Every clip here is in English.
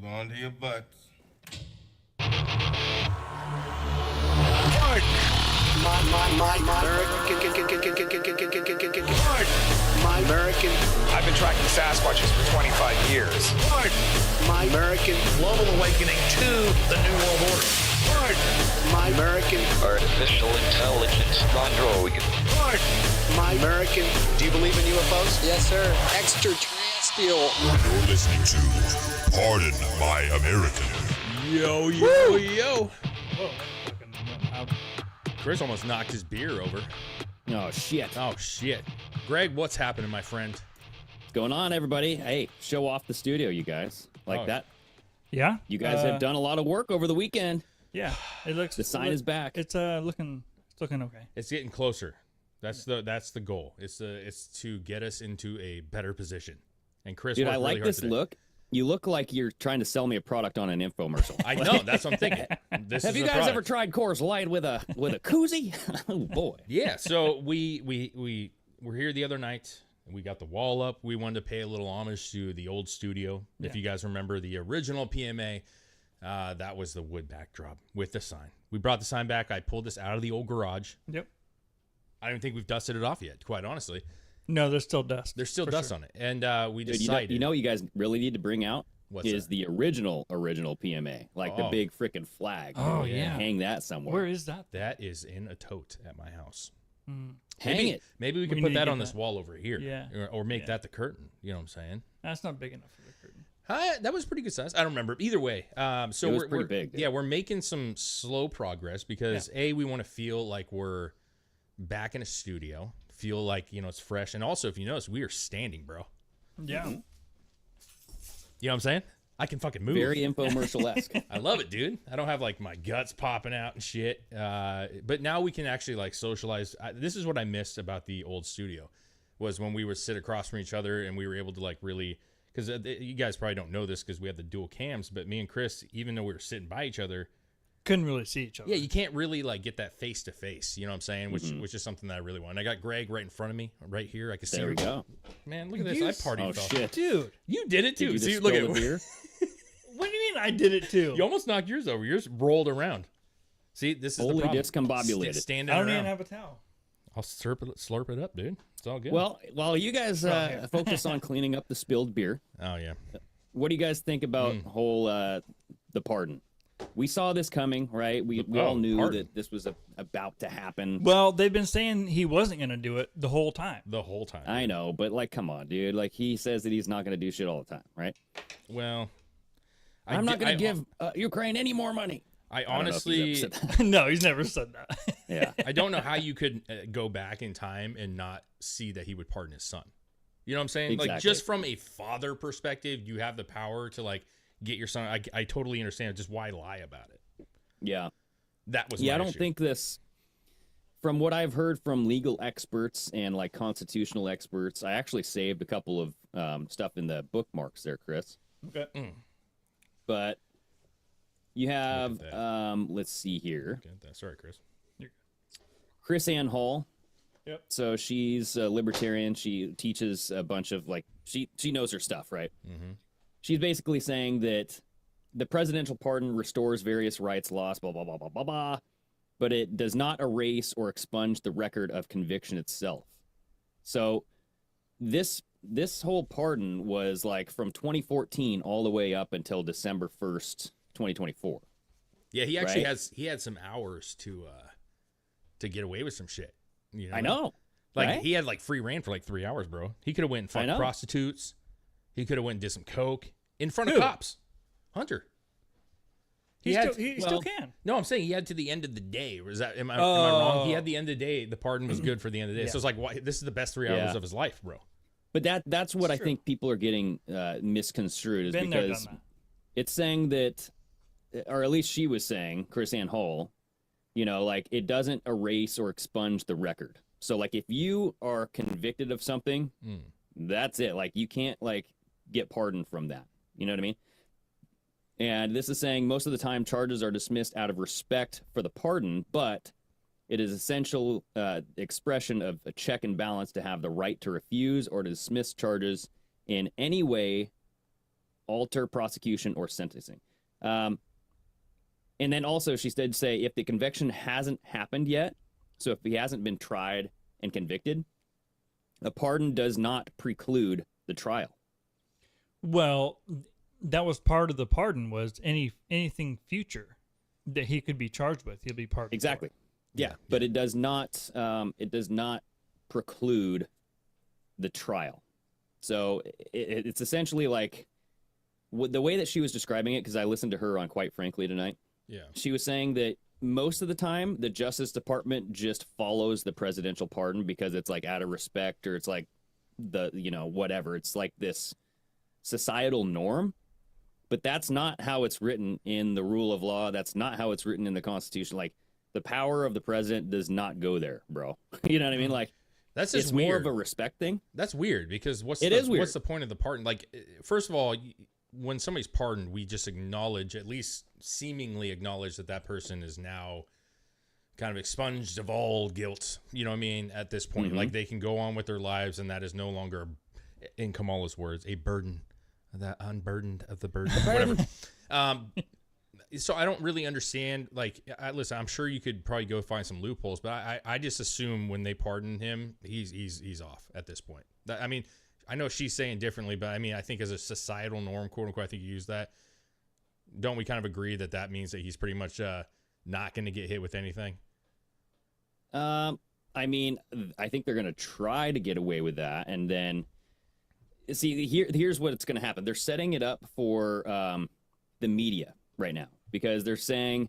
on to your butts. My American. I've been tracking Sasquatches for 25 years. My American. Global awakening to the New World Order. My American. Artificial intelligence, non-droid. My American. Do you believe in UFOs? Yes, sir. Extraterrestrial. You're listening to Pardon My American. Yo, yo, yo. Whoa, Chris almost knocked his beer over. Oh, shit. Oh, shit. Greg, what's happening, my friend? What's going on, everybody? Hey, show off the studio, you guys. Like that? Yeah. You guys have done a lot of work over the weekend. Yeah. It looks. The sign is back. It's looking okay. It's getting closer. That's the goal. It's to get us into a better position. And Chris, dude, worked I like really hard this today. look. You look like you're trying to sell me a product on an infomercial. I know. That's what I'm thinking. Have you guys ever tried Coors Light with a koozie? Oh boy. Yeah. So we were here the other night. We got the wall up. We wanted to pay a little homage to the old studio. Yeah. If you guys remember the original PMA, that was the wood backdrop with the sign. We brought the sign back. I pulled this out of the old garage. Yep. I don't think we've dusted it off yet, quite honestly. No, there's still dust. There's still dust on it. And we Dude, decided. you know what you guys really need to bring out? What's is that? the original PMA. Like the Oh. big freaking flag. Oh, dude. yeah. Hang that somewhere. Where is that? That is in a tote at my house. Hang it. Maybe we We can need put to that get on this that. wall over here. Yeah. Or make Yeah. that the curtain. You know what I'm saying? That's not big enough for the curtain. That was pretty good size. I don't remember. Either way, so It was we're pretty big, dude. Yeah, we're making some slow progress because we want to feel like we're back in a studio, feel like it's fresh, and also if you notice, we are standing, bro. Yeah. You know what I'm saying? I can fucking move. Very infomercial-esque. I love it, dude. I don't have like my guts popping out and shit. But now we can actually like socialize. This is what I missed about the old studio, was when we would sit across from each other and we were able to like really. Because you guys probably don't know this because we have the dual cams, but me and Chris, even though we were sitting by each other, Couldn't really see each other. yeah, you can't really like get that face to face. You know what I'm saying? Which is something that I really want. I got Greg right in front of me, right here. I can see. There we go. Man, look at this. You I partied. Oh, fella. shit. Dude, You did it too. Did you just See, look spill at the beer? what do you mean I did it too? You almost knocked yours over. Yours rolled around. See, this is Fully the problem. discombobulated. Standing I don't around. even have a towel. I'll slurp it up, dude. It's all good. Well, while you guys focus on cleaning up the spilled beer, oh yeah. what do you guys think about whole the pardon? We saw this coming, right? We all knew pardon. that this was about to happen. Well, they've been saying he wasn't going to do it the whole time. The whole time. I know, but like, come on, dude. Like, he says that he's not going to do shit all the time, right? Well, I'm not going to give Ukraine any more money. I I don't know if he's honestly, ever said that. No, he's never said that. Yeah. I don't know how you could go back in time and not see that he would pardon his son. You know what I'm saying? Like, Exactly. just from a father perspective, you have the power to like get your son. I totally understand. Just why lie about it? Yeah. That was Yeah, my I don't issue. think this, from what I've heard from legal experts and like constitutional experts, I actually saved a couple of stuff in the bookmarks there, Chris. Okay. But you have, Look at let's see here, Get that. Sorry, Chris. Chris Ann Hall. Yep. So she's a libertarian. She teaches a bunch of like, she knows her stuff, right? Mm-hmm. She's basically saying that the presidential pardon restores various rights lost, blah, blah, blah, blah, blah, blah, but it does not erase or expunge the record of conviction itself. So this whole pardon was like from 2014 all the way up until December 1st, 2024. Yeah, he actually Right? he had some hours to get away with some shit. You know? I know. Like right? he had like free reign for like 3 hours, bro. He could have went and I fucked know. prostitutes. He could have went and did some coke in front of Who? cops. Hunter. He had- still can. No, I'm saying he had to the end of the day. Was that am I wrong? He Oh. had the end of the day. The pardon was good for the end of the day. So it's like, why, this is the best 3 hours Yeah. of his life, bro. But that's what I true. think people are getting misconstrued is Been there, because done that. it's saying that, or at least she was saying, Chris Ann Hall, like it doesn't erase or expunge the record. So like if you are convicted of something, that's it. Like you can't like get pardoned from that. You know what I mean? And this is saying most of the time charges are dismissed out of respect for the pardon, but it is essential expression of a check and balance to have the right to refuse or to dismiss charges in any way alter prosecution or sentencing. And then also she did say if the conviction hasn't happened yet, so if he hasn't been tried and convicted, a pardon does not preclude the trial. Well, that was part of the pardon was anything future that he could be charged with, he'll be pardoned. Exactly. Yeah, but it does not preclude the trial. So it's essentially like the way that she was describing it, because I listened to her on Quite Frankly tonight. Yeah. She was saying that most of the time the Justice Department just follows the presidential pardon because it's like out of respect, or it's like the, whatever. It's like this societal norm, but that's not how it's written in the rule of law. That's not how it's written in the Constitution. Like, the power of the president does not go there, bro. You know what I mean? Like, that's just it's weird. more of a respect thing. That's weird because what's It is weird. What's the point of the pardon? Like, first of all, when somebody's pardoned, we just acknowledge, at least seemingly acknowledge, that that person is now kind of expunged of all guilt. You know what I mean? At this point, like, they can go on with their lives, and that is no longer, in Kamala's words, a burden. That unburdened of the burden, whatever. So I don't really understand. Like, listen, I'm sure you could probably go find some loopholes, but I just assume when they pardon him, he's off at this point. I mean, I know she's saying differently, but I mean, I think as a societal norm, quote unquote, I think you use that. Don't we kind of agree that that means that he's pretty much not going to get hit with anything? I mean, I think they're going to try to get away with that, and then see here's what's going to happen. They're setting it up for the media right now, because they're saying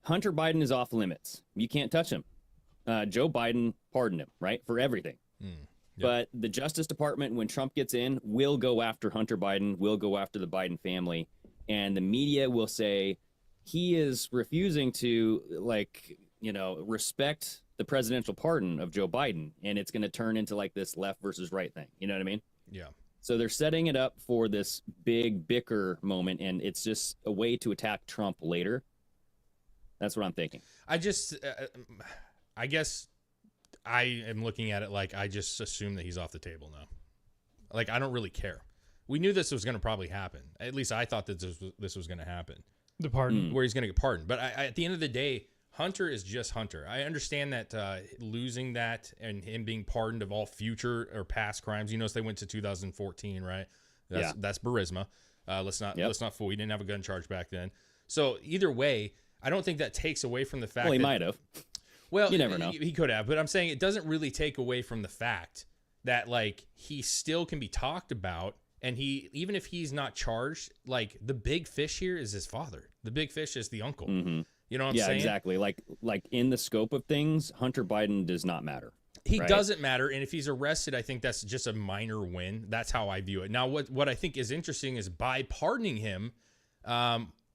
Hunter Biden is off limits. You can't touch him. Joe Biden pardoned him, right, for everything. But the Justice Department, when Trump gets in, will go after Hunter Biden, will go after the Biden family, and the media will say he is refusing to, respect the presidential pardon of Joe Biden, and it's going to turn into like this left versus right thing. You know what I mean? Yeah. So they're setting it up for this big bicker moment, and it's just a way to attack Trump later. That's what I'm thinking. I guess I am looking at it like I just assume that he's off the table now. Like, I don't really care. We knew this was going to probably happen. At least I thought that this was going to happen. The pardon. Where he's going to get pardoned. But at the end of the day, Hunter is just Hunter. I understand that losing that and him being pardoned of all future or past crimes. You notice they went to 2014, right? That's Burisma. Let's not fool. He didn't have a gun charge back then. So either way, I don't think that takes away from the fact. Well, he might have. Well, you never know. He could have, but I'm saying it doesn't really take away from the fact that, like, he still can be talked about, and even if he's not charged, like, the big fish here is his father. The big fish is the uncle. Mm-hmm. You know what I'm saying? Yeah, exactly. Like in the scope of things, Hunter Biden does not matter. He doesn't matter, and if he's arrested, I think that's just a minor win. That's how I view it. Now, what I think is interesting is by pardoning him,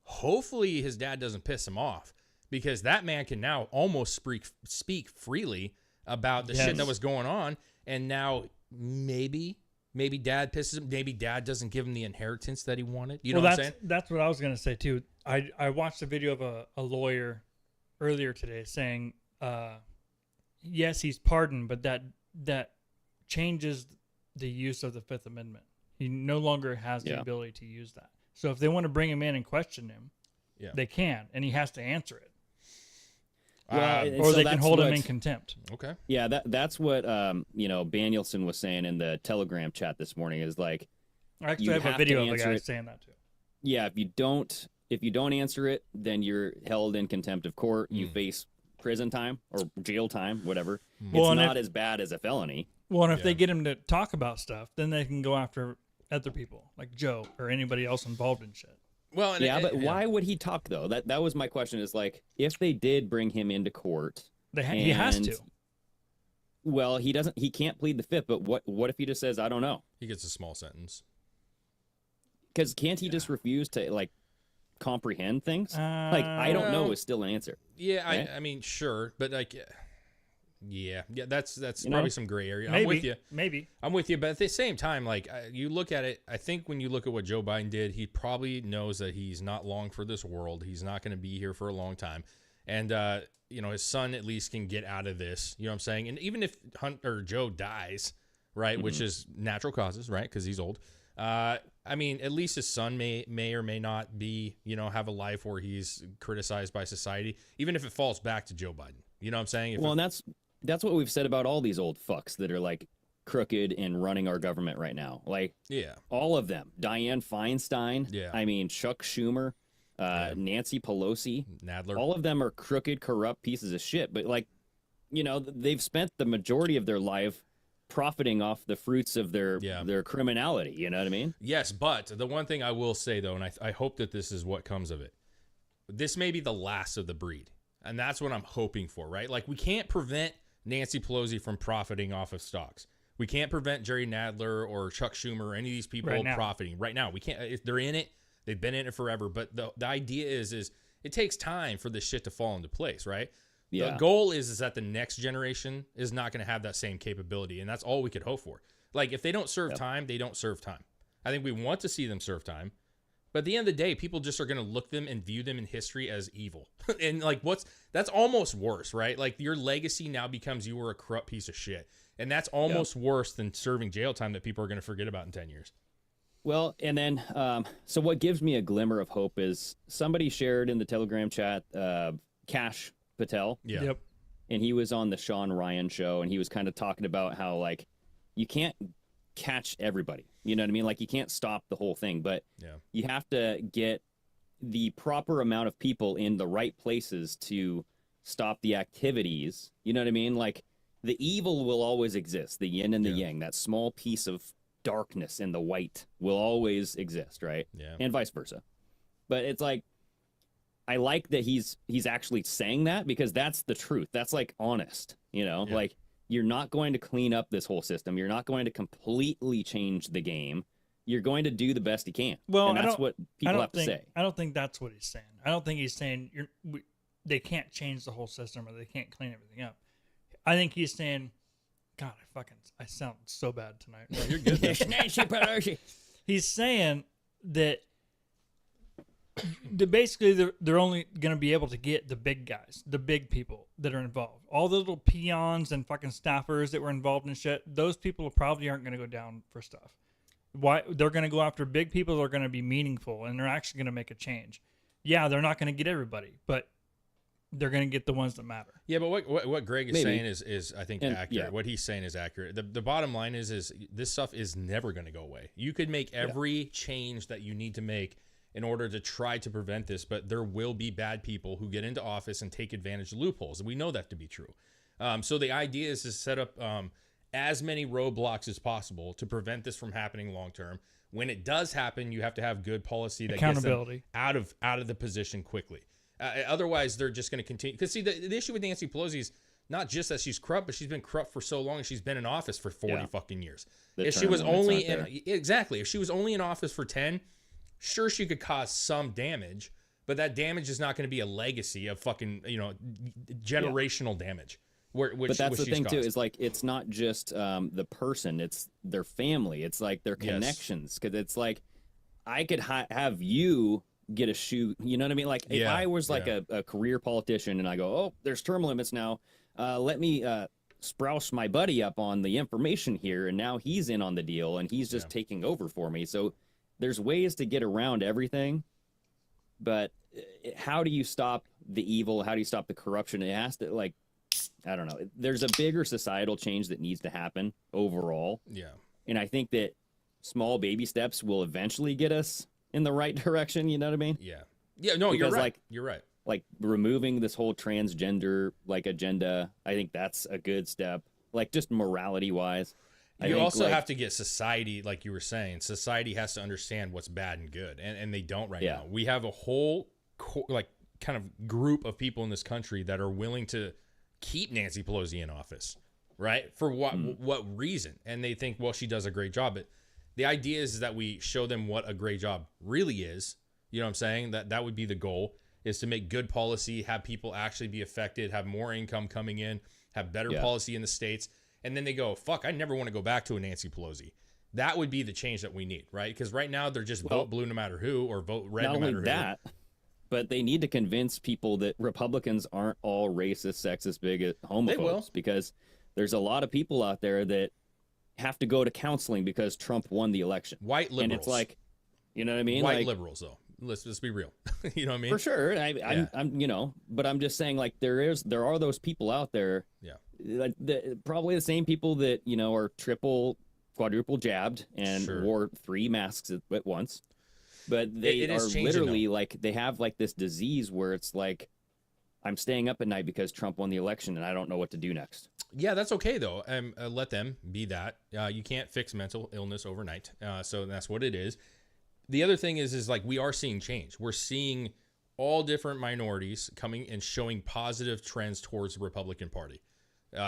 hopefully his dad doesn't piss him off, because that man can now almost speak freely about the shit that was going on, and now maybe dad pisses him. Maybe dad doesn't give him the inheritance that he wanted. You know what I'm saying? That's what I was going to say, too. I watched a video of a lawyer earlier today saying, yes, he's pardoned, but that changes the use of the Fifth Amendment. He no longer has the ability to use that. So if they want to bring him in and question him, they can, and he has to answer it. Or they can hold him in contempt. Okay. Yeah, that's what Danielson was saying in the Telegram chat this morning. Is like, I actually have a video of the guy saying that too. Yeah, if you don't answer it, then you're held in contempt of court. You face prison time or jail time, whatever. It's not as bad as a felony. Well, and if they get him to talk about stuff, then they can go after other people like Joe or anybody else involved in shit. Well, but why would he talk though? That was my question. Is like, if they did bring him into court, he has to. Well, he doesn't. He can't plead the fifth. But what if he just says, "I don't know"? He gets a small sentence. Because can't he just refuse to comprehend things? I don't know is still an answer. Yeah, right? I mean, sure, but that's probably some gray area. Maybe, I'm with you. Maybe. I'm with you, but at the same time, you look at it, I think when you look at what Joe Biden did, he probably knows that he's not long for this world. He's not going to be here for a long time. And, his son at least can get out of this. You know what I'm saying? And even if Joe dies, right, which is natural causes, right, because he's old, I mean, at least his son may or may not be, have a life where he's criticized by society, even if it falls back to Joe Biden. You know what I'm saying? And that's what we've said about all these old fucks that are like crooked and running our government right now. Like, all of them. Dianne Feinstein. Yeah. I mean, Chuck Schumer, Nancy Pelosi. Nadler. All of them are crooked, corrupt pieces of shit. But like, they've spent the majority of their life profiting off the fruits of their criminality. You know what I mean? Yes, but the one thing I will say, though, and I hope that this is what comes of it, this may be the last of the breed. And that's what I'm hoping for, right? Like, we can't prevent Nancy Pelosi from profiting off of stocks. We can't prevent Jerry Nadler or Chuck Schumer or any of these people profiting right now. We can't. If they're in it, they've been in it forever. But the idea is it takes time for this shit to fall into place, right? Yeah. The goal is that the next generation is not going to have that same capability, and that's all we could hope for. Like, if they don't serve time, they don't serve time. I think we want to see them serve time, but at the end of the day, people just are going to look them and view them in history as evil. And like, that's almost worse, right? Like, your legacy now becomes you were a corrupt piece of shit, and that's almost worse than serving jail time that people are going to forget about in 10 years. Well, and then, so what gives me a glimmer of hope is somebody shared in the Telegram chat, Cash Patel. Yeah. Yep. And he was on the Sean Ryan show, and he was kind of talking about how, like, you can't catch everybody. You know what I mean? Like, you can't stop the whole thing, but you have to get the proper amount of people in the right places to stop the activities. You know what I mean? Like, the evil will always exist, the yin and the yang, that small piece of darkness in the white will always exist, right? Yeah. And vice versa. But it's like, I like that he's actually saying that, because that's the truth. That's like honest, like, you're not going to clean up this whole system. You're not going to completely change the game. You're going to do the best you can. Well, and that's what people have to say. I don't think that's what he's saying. I don't think he's saying they can't change the whole system or they can't clean everything up. I think he's saying, God, I sound so bad tonight. No, you're good. Nancy Pelosi. He's saying that basically they're only going to be able to get the big guys, the big people that are involved. All the little peons and fucking staffers that were involved in shit, those people probably aren't going to go down for stuff. Why? They're going to go after big people that are going to be meaningful, and they're actually going to make a change. Yeah, they're not going to get everybody, but they're going to get the ones that matter. Yeah, but what Greg is saying is I think accurate. Yeah. What he's saying is accurate. The bottom line is this stuff is never going to go away. You could make every change that you need to make in order to try to prevent this, but there will be bad people who get into office and take advantage of loopholes, and we know that to be true. So the idea is to set up as many roadblocks as possible to prevent this from happening long term. When it does happen, you have to have good policy that gets them out of the position quickly. Otherwise, they're just going to continue. Because see, the issue with Nancy Pelosi is not just that she's corrupt, but she's been corrupt for so long, and she's been in office for 40 fucking years. If she was only if she was only in office for 10. Sure, she could cause some damage, but that damage is not going to be a legacy of fucking, generational damage. But that's the thing, too, is like, it's not just the person, it's their family. It's like their connections. Because it's like, I could have you get a shoe. You know what I mean? Like, if I was like a career politician and I go, oh, there's term limits now. Let me sprouse my buddy up on the information here. And now he's in on the deal and he's just taking over for me. So there's ways to get around everything, but how do you stop the evil? How do you stop the corruption? It has to, like, I don't know. There's a bigger societal change that needs to happen overall. Yeah. And I think that small baby steps will eventually get us in the right direction. You know what I mean? Yeah. Yeah. No, you're right. You're right. Like, removing this whole transgender agenda, I think that's a good step. Like, just morality wise. You also have to get society, like you were saying, society has to understand what's bad and good, and they don't right now. We have a whole kind of group of people in this country that are willing to keep Nancy Pelosi in office, right? For what reason? And they think, well, she does a great job. But the idea is that we show them what a great job really is. You know what I'm saying? That would be the goal, is to make good policy, have people actually be affected, have more income coming in, have better policy in the states. And then they go, fuck, I never want to go back to a Nancy Pelosi. That would be the change that we need, right? Because right now they're just vote blue no matter who, or vote red no matter who. Not only that, but they need to convince people that Republicans aren't all racist, sexist, bigot, homophobes. Because there's a lot of people out there that have to go to counseling because Trump won the election. White liberals. And it's like, You know what I mean? White Like, liberals, though. Let's be real. You know what I mean? for sure. Yeah. I'm, you know, but I'm just saying, like, there are those people out there, Yeah. like probably the same people that, you know, are triple, quadruple jabbed and Sure. wore 3 masks at once. But they It are is changing, literally like, they have like this disease where it's like, I'm staying up at night because Trump won the election and I don't know what to do next. Yeah, that's okay though. Let them be that. You can't fix mental illness overnight, so that's what it is. The other thing is like we are seeing change. We're seeing all different minorities coming and showing positive trends towards the Republican Party.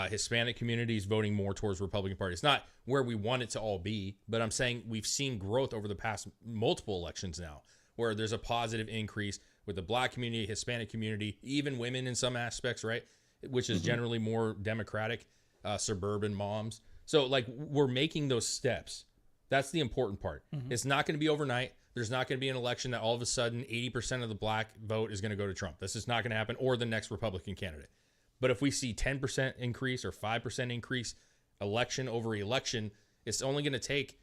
Hispanic communities voting more towards Republican Party. It's not where we want it to all be, but I'm saying we've seen growth over the past multiple elections now, where there's a positive increase with the Black community, Hispanic community, even women in some aspects, right? Which is generally more Democratic, suburban moms. So like we're making those steps. That's the important part. It's not going to be overnight. There's not going to be an election that all of a sudden 80% of the Black vote is going to go to Trump. This is not going to happen, or the next Republican candidate. But if we see 10% increase or 5% increase election over election, it's only going to take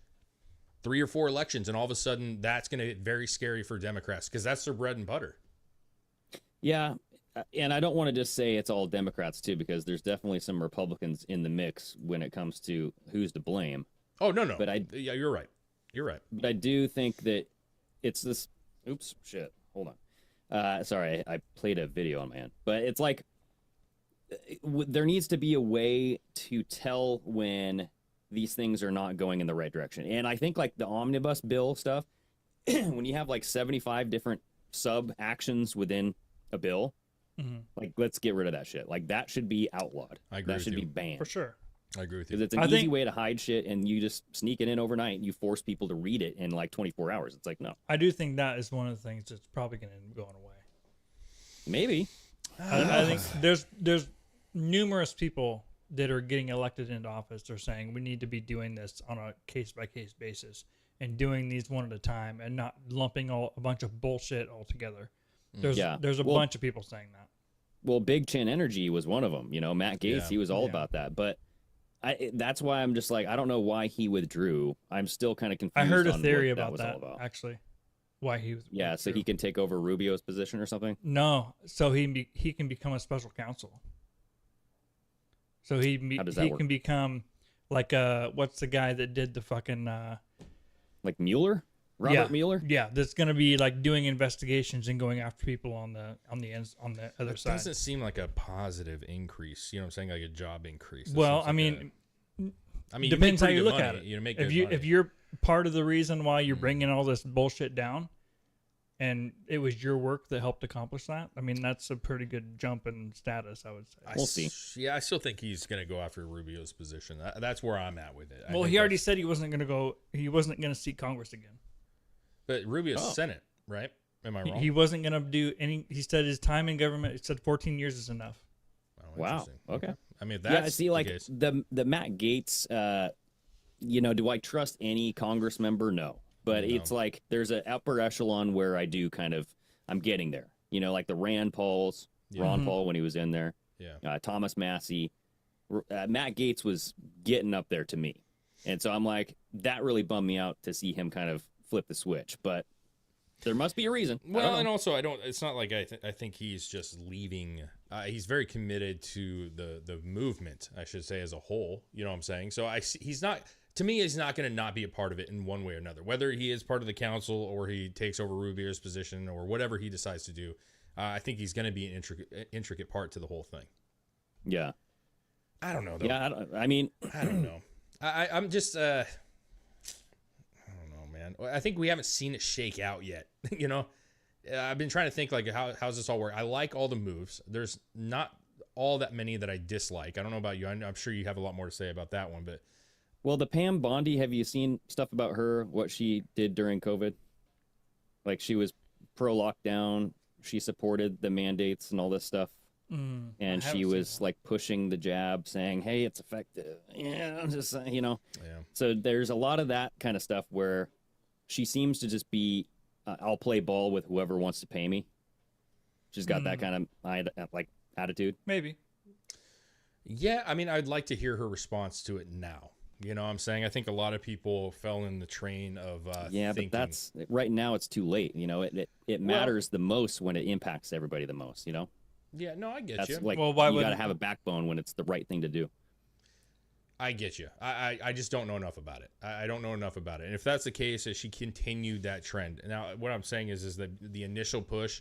3 or 4 elections, and all of a sudden that's going to get very scary for Democrats because that's their bread and butter. Yeah. And I don't want to just say it's all Democrats too, because there's definitely some Republicans in the mix when it comes to who's to blame. Oh, no. But Yeah, you're right. You're right. But I do think that it's this. Oops, shit. Hold on. Sorry, I played a video on my hand. But it's like there needs to be a way to tell when these things are not going in the right direction. And I think like the omnibus bill stuff, when you have like 75 different sub actions within a bill, like let's get rid of that shit. Like that should be outlawed. I agree That with should you. be banned. For sure. I agree with you. Because it's an easy way to hide shit, and you just sneak it in overnight, and you force people to read it in like 24 hours. It's like, no. I do think that is one of the things that's probably going to end up going away. Maybe. I think there's numerous people that are getting elected into office. They're saying we need to be doing this on a case by case basis and doing these one at a time and not lumping a bunch of bullshit all together. There's a bunch of people saying that. Well, Big Chin Energy was one of them. You know, Matt Gaetz, he was all about that. But that's why I'm just like, I don't know why he withdrew. I'm still kind of confused. I heard a on theory what about was that, all about. actually. Why he was so he can take over Rubio's position or something? No, so he can become a special counsel. So he can become like what's the guy that did the fucking like Mueller? Robert Mueller? Yeah, that's gonna be like doing investigations and going after people on the other side. Doesn't seem like a positive increase. You know what I'm saying? Like a job increase. That Well, seems I like mean, make depends how pretty you good look money. at it. You make if good you money. if you're part of the reason why you're bringing all this bullshit down, and it was your work that helped accomplish that, I mean that's a pretty good jump in status, I would say. We'll see. Yeah, I still think he's going to go after Rubio's position. That's where I'm at with it. Well, he already said he wasn't going to seek Congress again. But Rubio's Senate, right? Am I wrong? He wasn't going to do any. He said his time in government. He said 14 years is enough. Oh, Wow. interesting. Okay. I mean, if that's I see. Like the case. the Matt Gaetz. You know, do I trust any Congress member? No. But it's like there's an upper echelon where I do kind of. I'm getting there. You know, like the Rand Pauls, Ron Paul when he was in there. Yeah. Thomas Massey. Matt Gaetz was getting up there to me, and so I'm like, that really bummed me out to see him kind of flip the switch, but there must be a reason. Well, and also it's not like I think he's just leaving. He's very committed to the movement, I should say, as a whole. You know what I'm saying? So he's not going to not be a part of it in one way or another. Whether he is part of the council or he takes over Rubio's position or whatever he decides to do, I think he's going to be an intricate part to the whole thing. Yeah. I don't know though. Yeah, I mean, I don't know. I'm just I don't know, man. I think we haven't seen it shake out yet. You know, I've been trying to think like how's this all work. I like all the moves. There's not all that many that I dislike. I don't know about you. I'm sure you have a lot more to say about that one, but well, the Pam Bondi, have you seen stuff about her, what she did during COVID? Like she was pro lockdown. She supported the mandates and all this stuff. And she was like pushing the jab, saying, "Hey, it's effective." Yeah, I'm just saying, you know. Yeah. So there's a lot of that kind of stuff where she seems to just be, I'll play ball with whoever wants to pay me. She's got that kind of like attitude. Maybe. Yeah, I mean, I'd like to hear her response to it now You know what I'm saying? I think a lot of people fell in the train of thinking. but that's right now. It's too late. You know, it matters the most when it impacts everybody the most. You know, Yeah, no, I get that's you. like Well, why you got to wouldn't- have a backbone when it's the right thing to do. I get you. I just don't know enough about it. I don't know enough about it. And if that's the case, if she continued that trend. Now, what I'm saying is that the initial push,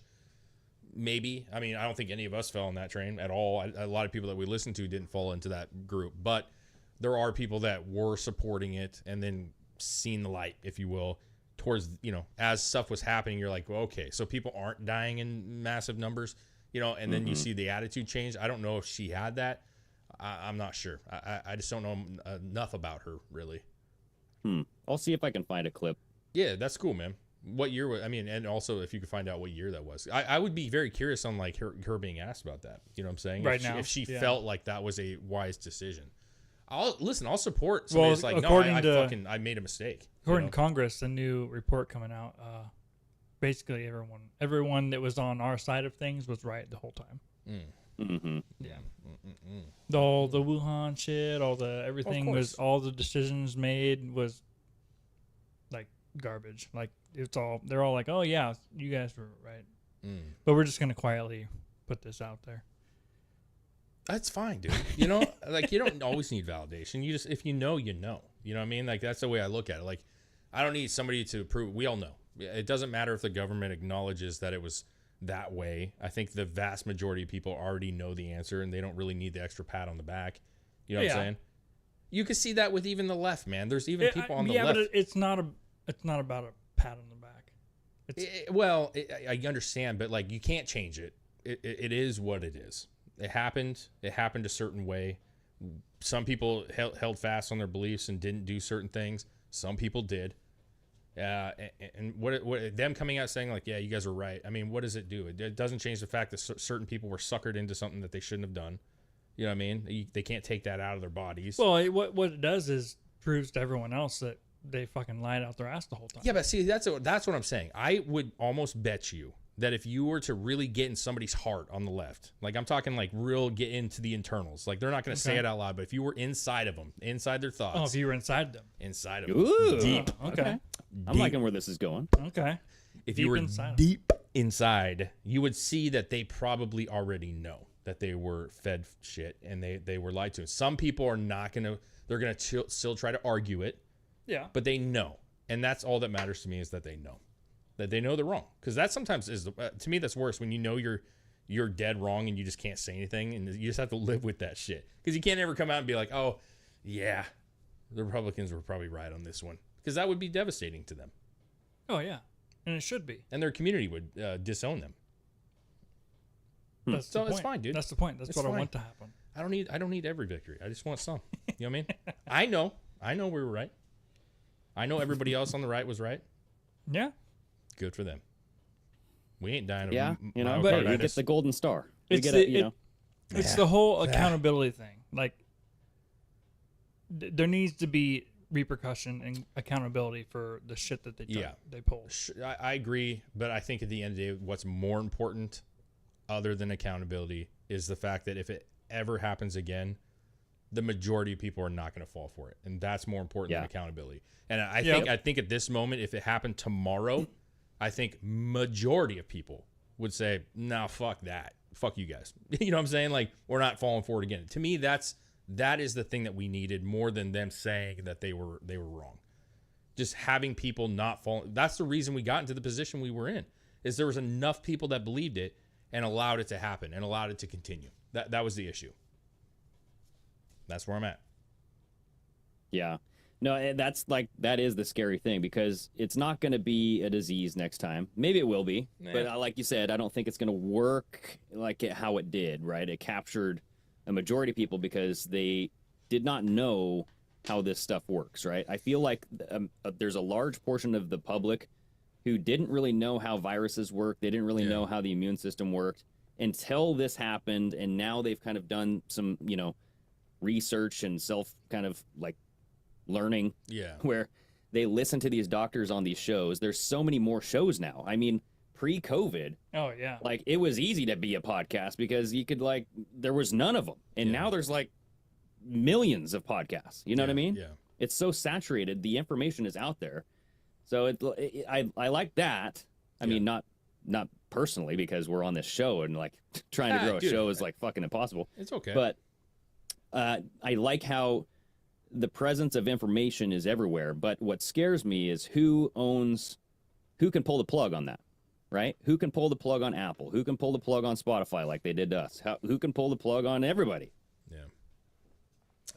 maybe. I mean, I don't think any of us fell on that train at all. A lot of people that we listened to didn't fall into that group. But there are people that were supporting it and then seen the light, if you will, towards, you know, as stuff was happening, you're like, well, okay, so people aren't dying in massive numbers, you know, and then you see the attitude change. I don't know if she had that. I'm not sure. I just don't know enough about her, really. I'll see if I can find a clip. Yeah, that's cool, man. What year was, I mean, and also if you could find out what year that was. I would be very curious on like her being asked about that. You know what I'm saying? Right if now, if she yeah. felt like that was a wise decision. I'll support somebody Well, that's like, no, according I to- I made a mistake. According you to know? Congress, a new report coming out. Basically, everyone that was on our side of things was right the whole time. Yeah. All the Wuhan shit, all the everything was, course. all the decisions made was like garbage. Like they're all like, oh yeah, you guys were right. But we're just gonna quietly put this out there. That's fine, dude. You know, like you don't always need validation. You just, if you know, you know. You know what I mean? Like that's the way I look at it. Like I don't need somebody to prove. We all know. It doesn't matter if the government acknowledges that it was that way. I think the vast majority of people already know the answer and they don't really need the extra pat on the back. You know what I'm saying? You can see that with even the left, man. There's even people on the left. but it's not about a pat on the back. It's I understand, but like you can't change it. It is what it is. It happened a certain way. Some people held fast on their beliefs and didn't do certain things. Some people did. And what them coming out saying like, yeah, you guys are right. I mean, what does it do? It doesn't change the fact that certain people were suckered into something that they shouldn't have done. You know what I mean? They can't take that out of their bodies. well, what it does is proves to everyone else that they fucking lied out their ass the whole time. Yeah, but see, that's what I'm saying. I would almost bet you that if you were to really get in somebody's heart on the left, like I'm talking like real get into the internals, like they're not going to say it out loud, but if you were inside of them, inside their thoughts, Oh, if you were inside them. inside of them, Ooh, deep, Okay. I'm liking where this is going. Okay. if deep you were inside 'em. deep inside, you would see that they probably already know that they were fed shit and they were lied to. Some people are not going to, they're going to still try to argue it, Yeah. but they know. And that's all that matters to me, is that they know. That they know they're wrong. Because that sometimes is, to me, that's worse when you know you're dead wrong and you just can't say anything and you just have to live with that shit. Because you can't ever come out and be like, oh, yeah, the Republicans were probably right on this one. Because that would be devastating to them. Oh yeah, and it should be. And their community would disown them. That's So the it's point. fine, dude. That's the point. That's It's what I fine. want to happen. I don't need every victory. I just want some. You know what I mean? I know we were right. I know everybody else on the right was right. Yeah. Good for them. We ain't dying of Yeah, you know, But- but we get myocarditis. the golden star. We It's get the- a, you know. It's the whole accountability thing. Like, there needs to be repercussion and accountability for the shit that they pull. I agree, but I think at the end of the day, what's more important, other than accountability, is the fact that if it ever happens again, the majority of people are not going to fall for it, and that's more important than Yeah. accountability. And I Yep. think at this moment, if it happened tomorrow, I think majority of people would say, "No, fuck that, fuck you guys." You know what I'm saying? Like, we're not falling for it again. To me, that is the thing that we needed more than them saying that they were wrong. Just having people not fall. That's the reason we got into the position we were in. Is there was enough people that believed it and allowed it to happen and allowed it to continue. That was the issue. That's where I'm at. Yeah. No, that is the scary thing, because it's not going to be a disease next time. Maybe it will be, but like you said, I don't think it's going to work like how it did, right? It captured a majority of people because they did not know how this stuff works, right? I feel like there's a large portion of the public who didn't really know how viruses work. They didn't really know how the immune system worked until this happened, and now they've kind of done some, research and self kind of like learning, where they listen to these doctors on these shows. There's so many more shows now. I mean, pre-COVID, Oh yeah. like, it was easy to be a podcast because you could, there was none of them, and now there's like millions of podcasts. You know what I mean? Yeah. It's so saturated. The information is out there. So I like that. I mean, not personally, because we're on this show and like trying to grow a show is like fucking impossible. It's okay. But I like how the presence of information is everywhere. But what scares me is who can pull the plug on that, right? Who can pull the plug on Apple? Who can pull the plug on Spotify like they did to us? Who can pull the plug on everybody? Yeah.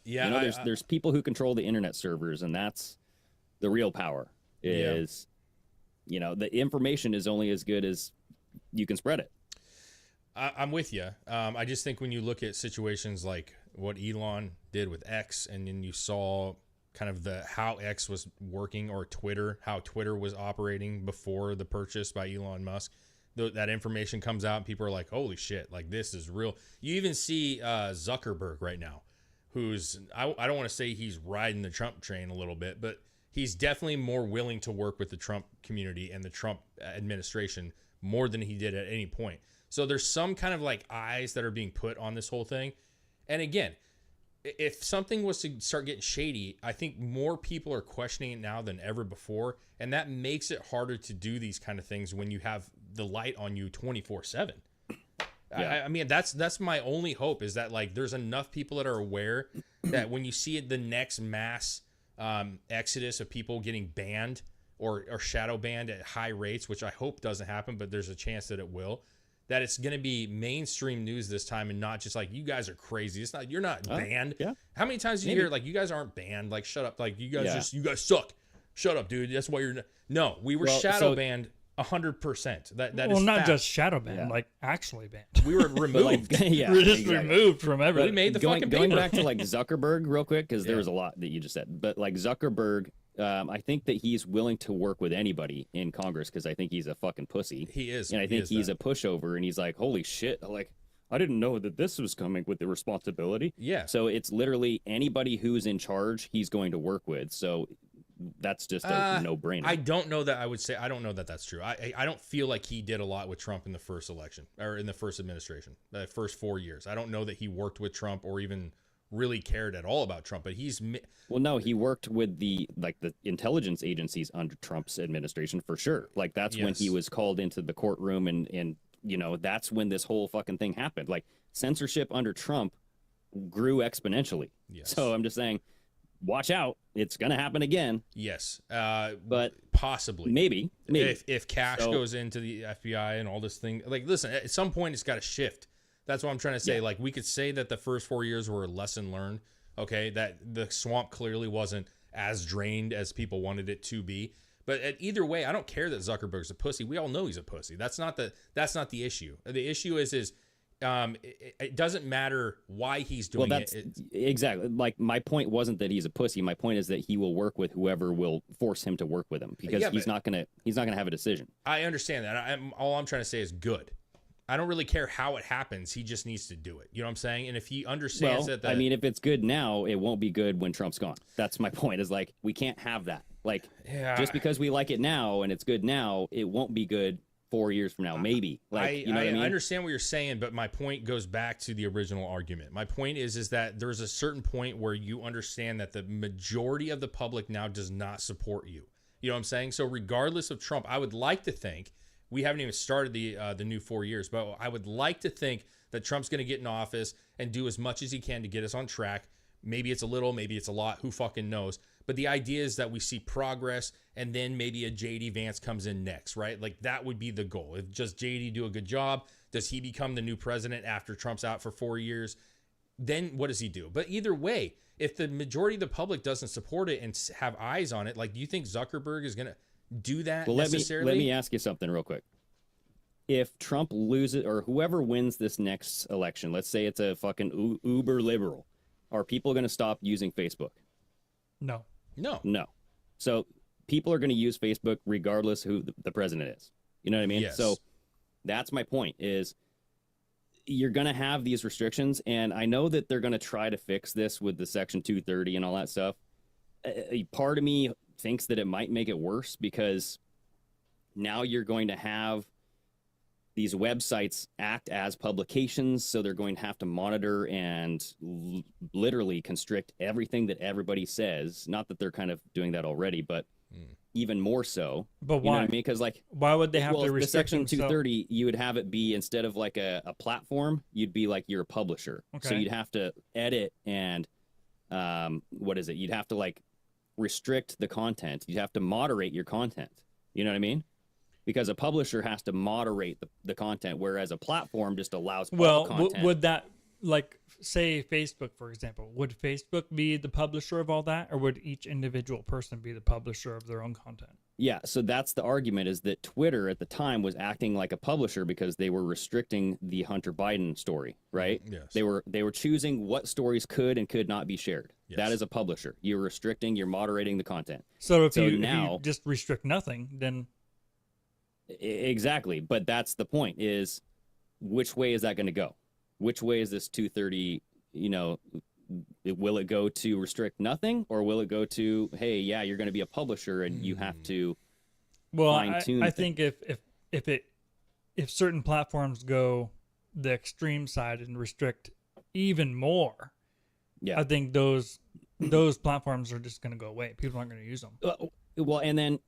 Yeah. You know, there's people who control the internet servers, and that's the real power. Is you know, the information is only as good as you can spread it. I'm with you. I just think when you look at situations like what Elon did with X, and then you saw kind of how X was working, or how Twitter was operating before the purchase by Elon Musk, that information comes out and people are like, holy shit, like this is real. You even see Zuckerberg right now, who's, I don't want to say he's riding the Trump train a little bit, but he's definitely more willing to work with the Trump community and the Trump administration more than he did at any point. So there's some kind of like eyes that are being put on this whole thing. And again, if something was to start getting shady, I think more people are questioning it now than ever before. And that makes it harder to do these kind of things when you have the light on you 24/7. Yeah. I mean, that's my only hope, is that like there's enough people that are aware that when you see the next mass exodus of people getting banned or shadow banned at high rates, which I hope doesn't happen, but there's a chance that it will, that it's going to be mainstream news this time, and not just like, you guys are crazy. It's not, you're not banned. Yeah. How many times do you hear like, you guys aren't banned? Like, shut up. Like, you guys you guys suck. Shut up, dude. That's why you're no, we were shadow banned 100%. That well, is not fact. just shadow banned, like actually banned. We were removed. We're just removed from everything. We made the fucking going paper. back to like Zuckerberg real quick, because there was a lot that you just said, but like Zuckerberg, I think that he's willing to work with anybody in Congress, because I think he's a fucking pussy. He is, and I think he's a pushover, and he's like, holy shit, like I didn't know that this was coming with the responsibility. Yeah. So it's literally anybody who's in charge, he's going to work with. So that's just a no-brainer. I don't know that I would say, I don't know that that's true. I don't feel like he did a lot with Trump in the first election, or in the first administration, the first 4 years. I don't know that he worked with Trump or even really cared at all about Trump, but well, no, he worked with the intelligence agencies under Trump's administration for sure. Like that's when he was called into the courtroom, and you know, that's when this whole fucking thing happened. Like censorship under Trump grew exponentially. Yes. So I'm just saying, watch out, it's gonna happen again. Yes. But possibly. Maybe. If cash goes into the FBI and all this thing, like, listen, at some point it's got to shift. That's what I'm trying to say. Like, we could say that the first 4 years were a lesson learned. Okay, that the swamp clearly wasn't as drained as people wanted it to be. But either way, I don't care that Zuckerberg's a pussy. We all know he's a pussy. That's not the issue. The issue is it doesn't matter why he's doing it. Exactly. Like, my point wasn't that he's a pussy. My point is that he will work with whoever will force him to work with him, because he's not gonna have a decision. I understand that. All I'm trying to say is good. I don't really care how it happens. He just needs to do it. You know what I'm saying? And if he understands that, I mean, if it's good now, it won't be good when Trump's gone. That's my point. Is like, we can't have that. Like, just because we like it now and it's good now, it won't be good 4 years from now, maybe. Like, you know what I mean? I understand what you're saying, but my point goes back to the original argument. My point is that there's a certain point where you understand that the majority of the public now does not support you. You know what I'm saying? So regardless of Trump, I would like to think, we haven't even started the new 4 years, but I would like to think that Trump's going to get in office and do as much as he can to get us on track. Maybe it's a little, maybe it's a lot, who fucking knows? But the idea is that we see progress, and then maybe a JD Vance comes in next, right? Like, that would be the goal. If just JD do a good job, does he become the new president after Trump's out for 4 years? Then what does he do? But either way, if the majority of the public doesn't support it and have eyes on it, like, do you think Zuckerberg is going to do that necessarily? Let me ask you something real quick. If Trump loses, or whoever wins this next election, let's say it's a fucking uber liberal, are people going to stop using Facebook? No. So people are going to use Facebook regardless who the president is. You know what I mean? Yes. So that's my point, is you're going to have these restrictions, and I know that they're going to try to fix this with the Section 230 and all that stuff. A part of me thinks that it might make it worse, because now you're going to have these websites act as publications, so they're going to have to monitor and literally constrict everything that everybody says. Not that they're kind of doing that already, but even more so. But You know why? what I mean? Because like, Why would they have well, to the restrict section themselves? 230, you would have it be, instead of like a platform, you'd be like you're a publisher. So Okay. you'd have to edit and what is it? You'd have to like restrict the content. You'd have to moderate your content. You know what I mean? Because a publisher has to moderate the content, whereas a platform just allows all Well, content. would that, like, say Facebook, for example, would Facebook be the publisher of all that, or would each individual person be the publisher of their own content? Yeah, so that's the argument, is that Twitter at the time was acting like a publisher because they were restricting the Hunter Biden story, right? Yes. They were choosing what stories could and could not be shared. Yes. That is a publisher. You're restricting, you're moderating the content. So if you now, just restrict nothing, then exactly, but that's the point, is which way is that going to go? Which way is this 230, you know, will it go to restrict nothing, or will it go to, hey, yeah, you're going to be a publisher and you have to well, fine-tune I think if certain platforms go the extreme side and restrict even more, yeah. I think those platforms are just going to go away. People aren't going to use them. Well, and then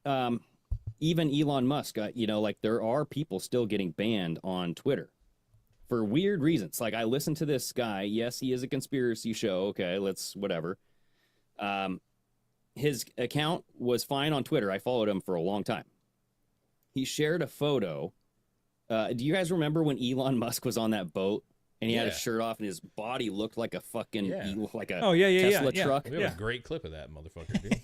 even Elon Musk, you know, like there are people still getting banned on Twitter for weird reasons. Like I listened to this guy. Yes, he is a conspiracy show. Okay, let's whatever. His account was fine on Twitter. I followed him for a long time. He shared a photo. Do you guys remember when Elon Musk was on that boat and he had his Yeah. shirt off and his body looked like a fucking like a Tesla truck? We have a great clip of that motherfucker, dude.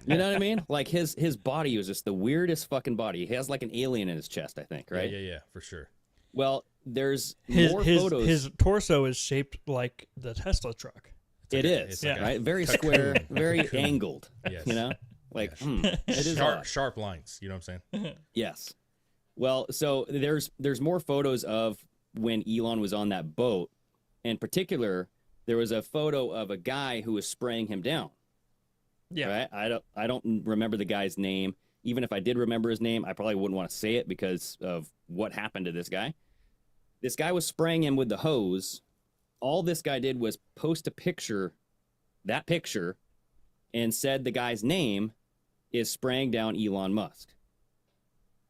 You know what I mean? Like his body was just the weirdest fucking body. He has like an alien in his chest, I think, right? Yeah, for sure. Well, there's His more photos. his torso is shaped like the Tesla truck. It is, Yeah. right? Very square, very Cocoon. angled. Yes. You know? Like, Yes. it is odd. Sharp lines. You know what I'm saying? Yes. Well, so there's more photos of when Elon was on that boat. In particular, there was a photo of a guy who was spraying him down. Yeah. Right? I don't remember the guy's name. Even if I did remember his name, I probably wouldn't want to say it because of what happened to this guy. This guy was spraying him with the hose. All this guy did was post a picture, that picture, and said the guy's name is spraying down Elon Musk.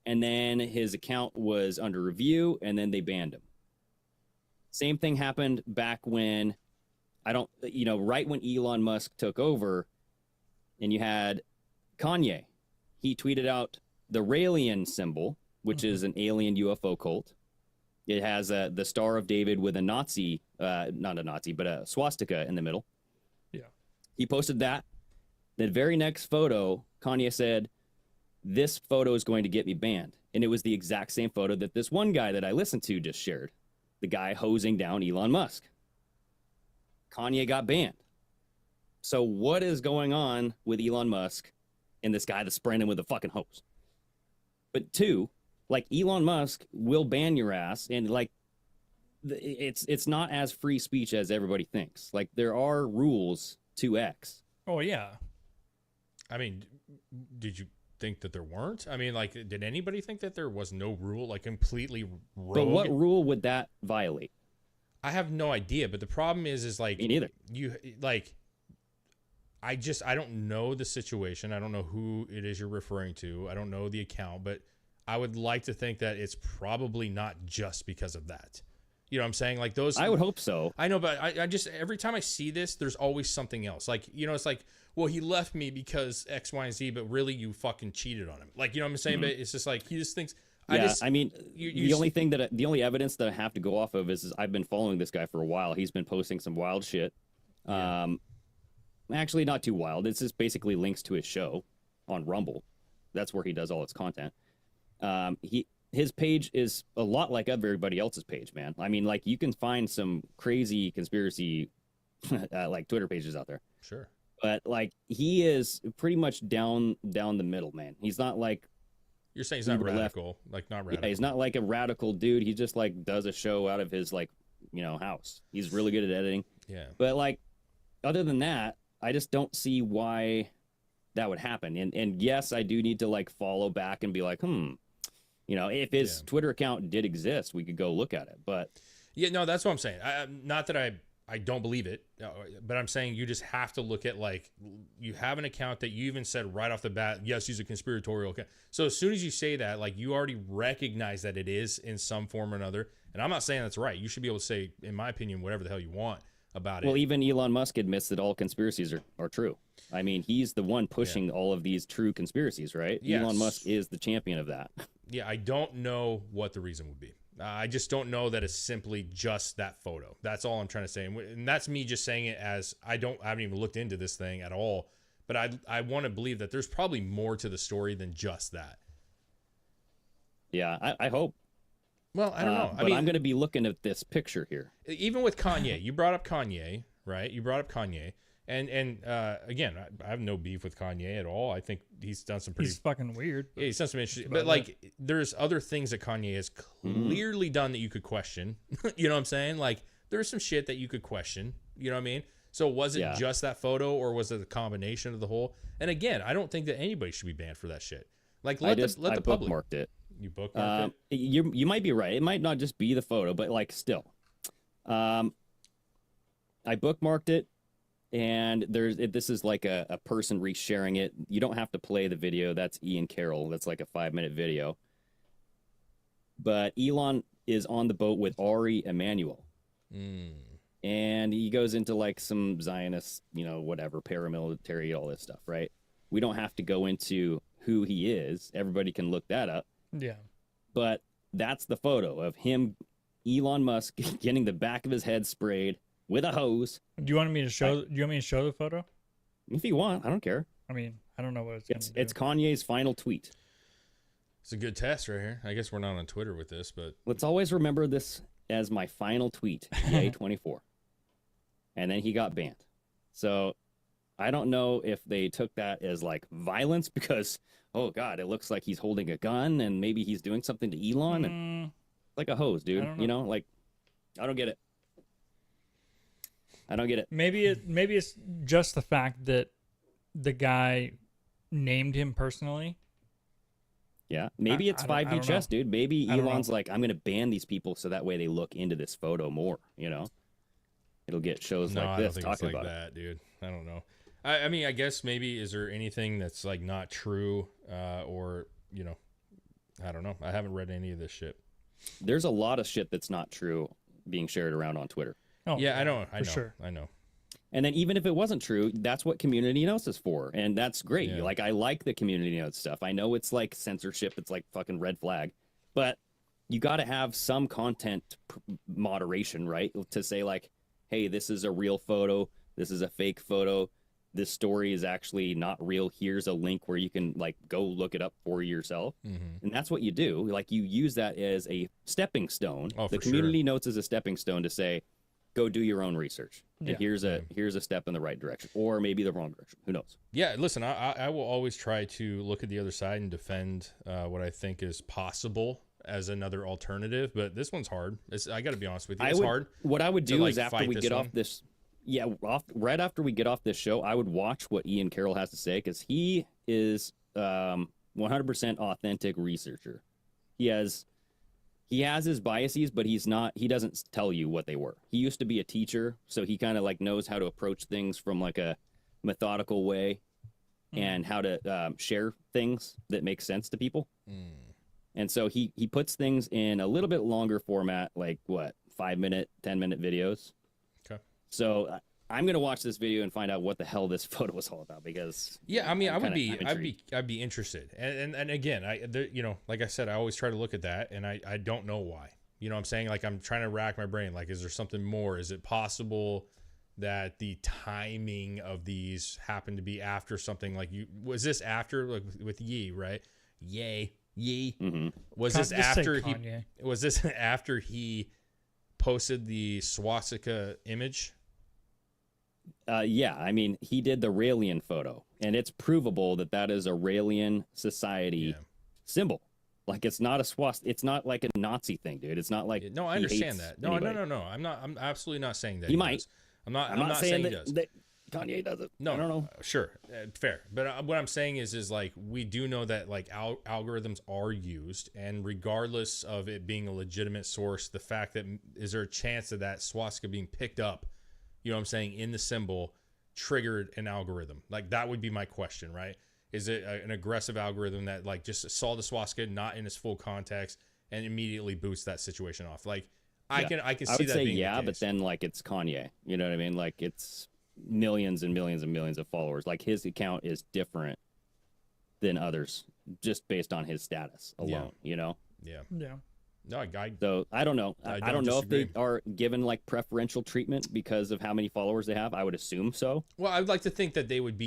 And then his account was under review, and then they banned him. Same thing happened back when, right when Elon Musk took over, and you had Kanye. He tweeted out the Raelian symbol, which is an alien UFO cult. It has the Star of David with a Nazi, not a Nazi, but a swastika in the middle. Yeah. He posted that. The very next photo, Kanye said, this photo is going to get me banned. And it was the exact same photo that this one guy that I listened to just shared. The guy hosing down Elon Musk. Kanye got banned. So what is going on with Elon Musk and this guy that's spraying him with a fucking hose? But two, like Elon Musk will ban your ass, and like it's not as free speech as everybody thinks. Like there are rules to X. Oh yeah. I mean, did you think that there weren't? I mean, like, did anybody think that there was no rule, like completely rogue? But what rule would that violate? I have no idea. But the problem is like, Me neither. You like, I don't know the situation. I don't know who it is you're referring to. I don't know the account, but I would like to think that it's probably not just because of that. You know what I'm saying? Like those. I would hope so. I know, but I just, every time I see this, there's always something else. Like, you know, it's like, well, he left me because X, Y, and Z, but really you fucking cheated on him. Like, you know what I'm saying? But it's just like, he just thinks, I mean, the only evidence that I have to go off of is I've been following this guy for a while. He's been posting some wild shit. Yeah. Actually, not too wild. It's just basically links to his show on Rumble. That's where he does all his content. His page is a lot like everybody else's page, man. I mean, like you can find some crazy conspiracy like Twitter pages out there. Sure. But like he is pretty much down the middle, man. He's not like You're saying he's not Uber left. radical, like not radical. Yeah, he's not like a radical dude. He just like does a show out of his like, house. He's really good at editing. Yeah. But like other than that, I just don't see why that would happen. And yes, I do need to like follow back and be like, You know, if his Twitter account did exist, we could go look at it. But yeah, no, that's what I'm saying. Not that I don't believe it, but I'm saying you just have to look at, like, you have an account that you even said right off the bat, yes, he's a conspiratorial account. So as soon as you say that, like, you already recognize that it is in some form or another. And I'm not saying that's right. You should be able to say, in my opinion, whatever the hell you want about it. Well, even Elon Musk admits that all conspiracies are true. I mean, he's the one pushing all of these true conspiracies, right? Yes. Elon Musk is the champion of that. Yeah, I don't know what the reason would be. I just don't know that it's simply just that photo. That's all I'm trying to say. And that's me just saying it as I haven't even looked into this thing at all. But I want to believe that there's probably more to the story than just that. Yeah, I hope. Well, I don't know. But I'm going to be looking at this picture here. Even with Kanye, you brought up Kanye, right? You brought up Kanye. And again, I have no beef with Kanye at all. I think he's done some pretty... He's fucking weird. Yeah, he's done some interesting... But, like, there's other things that Kanye has clearly done that you could question. You know what I'm saying? Like, there's some shit that you could question. You know what I mean? So was it just that photo, or was it a combination of the whole? And again, I don't think that anybody should be banned for that shit. Like, let the public... bookmarked it. You bookmarked it? You might be right. It might not just be the photo, but, like, still. I bookmarked it. And this is like a person resharing it. You don't have to play the video. That's Ian Carroll. That's like a 5-minute video. But Elon is on the boat with Ari Emanuel. And he goes into like some Zionist, whatever, paramilitary, all this stuff, right? We don't have to go into who he is. Everybody can look that up. Yeah. But that's the photo of him, Elon Musk, getting the back of his head sprayed with a hose. Do you want me to show? Do you want me to show the photo? If you want, I don't care. I mean, I don't know what it's. It's Kanye's final tweet. It's a good test right here. I guess we're not on Twitter with this, but let's always remember this as my final tweet. Yay 24. And then he got banned. So I don't know if they took that as like violence because, oh God, it looks like he's holding a gun and maybe he's doing something to Elon and like a hose, dude. Like I don't get it. I don't get it. Maybe it's just the fact that the guy named him personally. Yeah, maybe it's 5D chess, dude. Maybe Elon's like, I'm going to ban these people so that way they look into this photo more, It'll get shows like this talking about that, dude. I don't know. I mean, I guess maybe is there anything that's like not true or, I don't know. I haven't read any of this shit. There's a lot of shit that's not true being shared around on Twitter. Oh, yeah, I know. Sure. I know. And then even if it wasn't true, that's what community notes is for. And that's great. Yeah. Like, I like the community notes stuff. I know it's like censorship. It's like fucking red flag. But you got to have some content moderation, right? To say like, hey, this is a real photo. This is a fake photo. This story is actually not real. Here's a link where you can like go look it up for yourself. And that's what you do. Like you use that as a stepping stone. The community notes is a stepping stone to say, go do your own research. And here's a step in the right direction, or maybe the wrong direction. Who knows? Yeah, listen, I will always try to look at the other side and defend what I think is possible as another alternative. But this one's hard. I got to be honest with you, it's hard. What I would do is after we get off this, right after we get off this show, I would watch what Ian Carroll has to say because he is 100% authentic researcher. He has his biases, but he doesn't tell you what they were. He used to be a teacher, so he kind of like knows how to approach things from like a methodical way and how to share things that make sense to people. And so he puts things in a little bit longer format, like 5-minute, 10-minute videos. Okay. So I'm going to watch this video and find out what the hell this photo was all about because I mean, I'd be interested. And again, like I said, I always try to look at that and I don't know why. You know what I'm saying? Like I'm trying to rack my brain. Like, is there something more? Is it possible that the timing of these happened to be after something like was this after like with Ye, right? Ye. Was this after he posted the swastika image? Yeah, I mean, he did the Raelian photo, and it's provable that is a Raelian society symbol. Like, it's not a swastika. It's not like a Nazi thing, dude. It's not like no, I understand that. No. I'm absolutely not saying that he might. I'm not saying he does. Kanye does it. No, I don't know. Sure, fair. But what I'm saying is like we do know that like algorithms are used, and regardless of it being a legitimate source, the fact that is there a chance that that swastika being picked up, you know what I'm saying, in the symbol triggered an algorithm? Like that would be my question, right? Is it an aggressive algorithm that like just saw the swastika not in its full context and immediately boosts that situation off? Like I can see I would that say being the but case. then like it's Kanye. You know what I mean? Like it's millions and millions and millions of followers. Like his account is different than others just based on his status alone. You know? Yeah. Yeah. No, So I don't know. I I don't don't know if they disagree. are given like preferential treatment because of how many followers they have. I would assume so. Well, I'd like to think that they would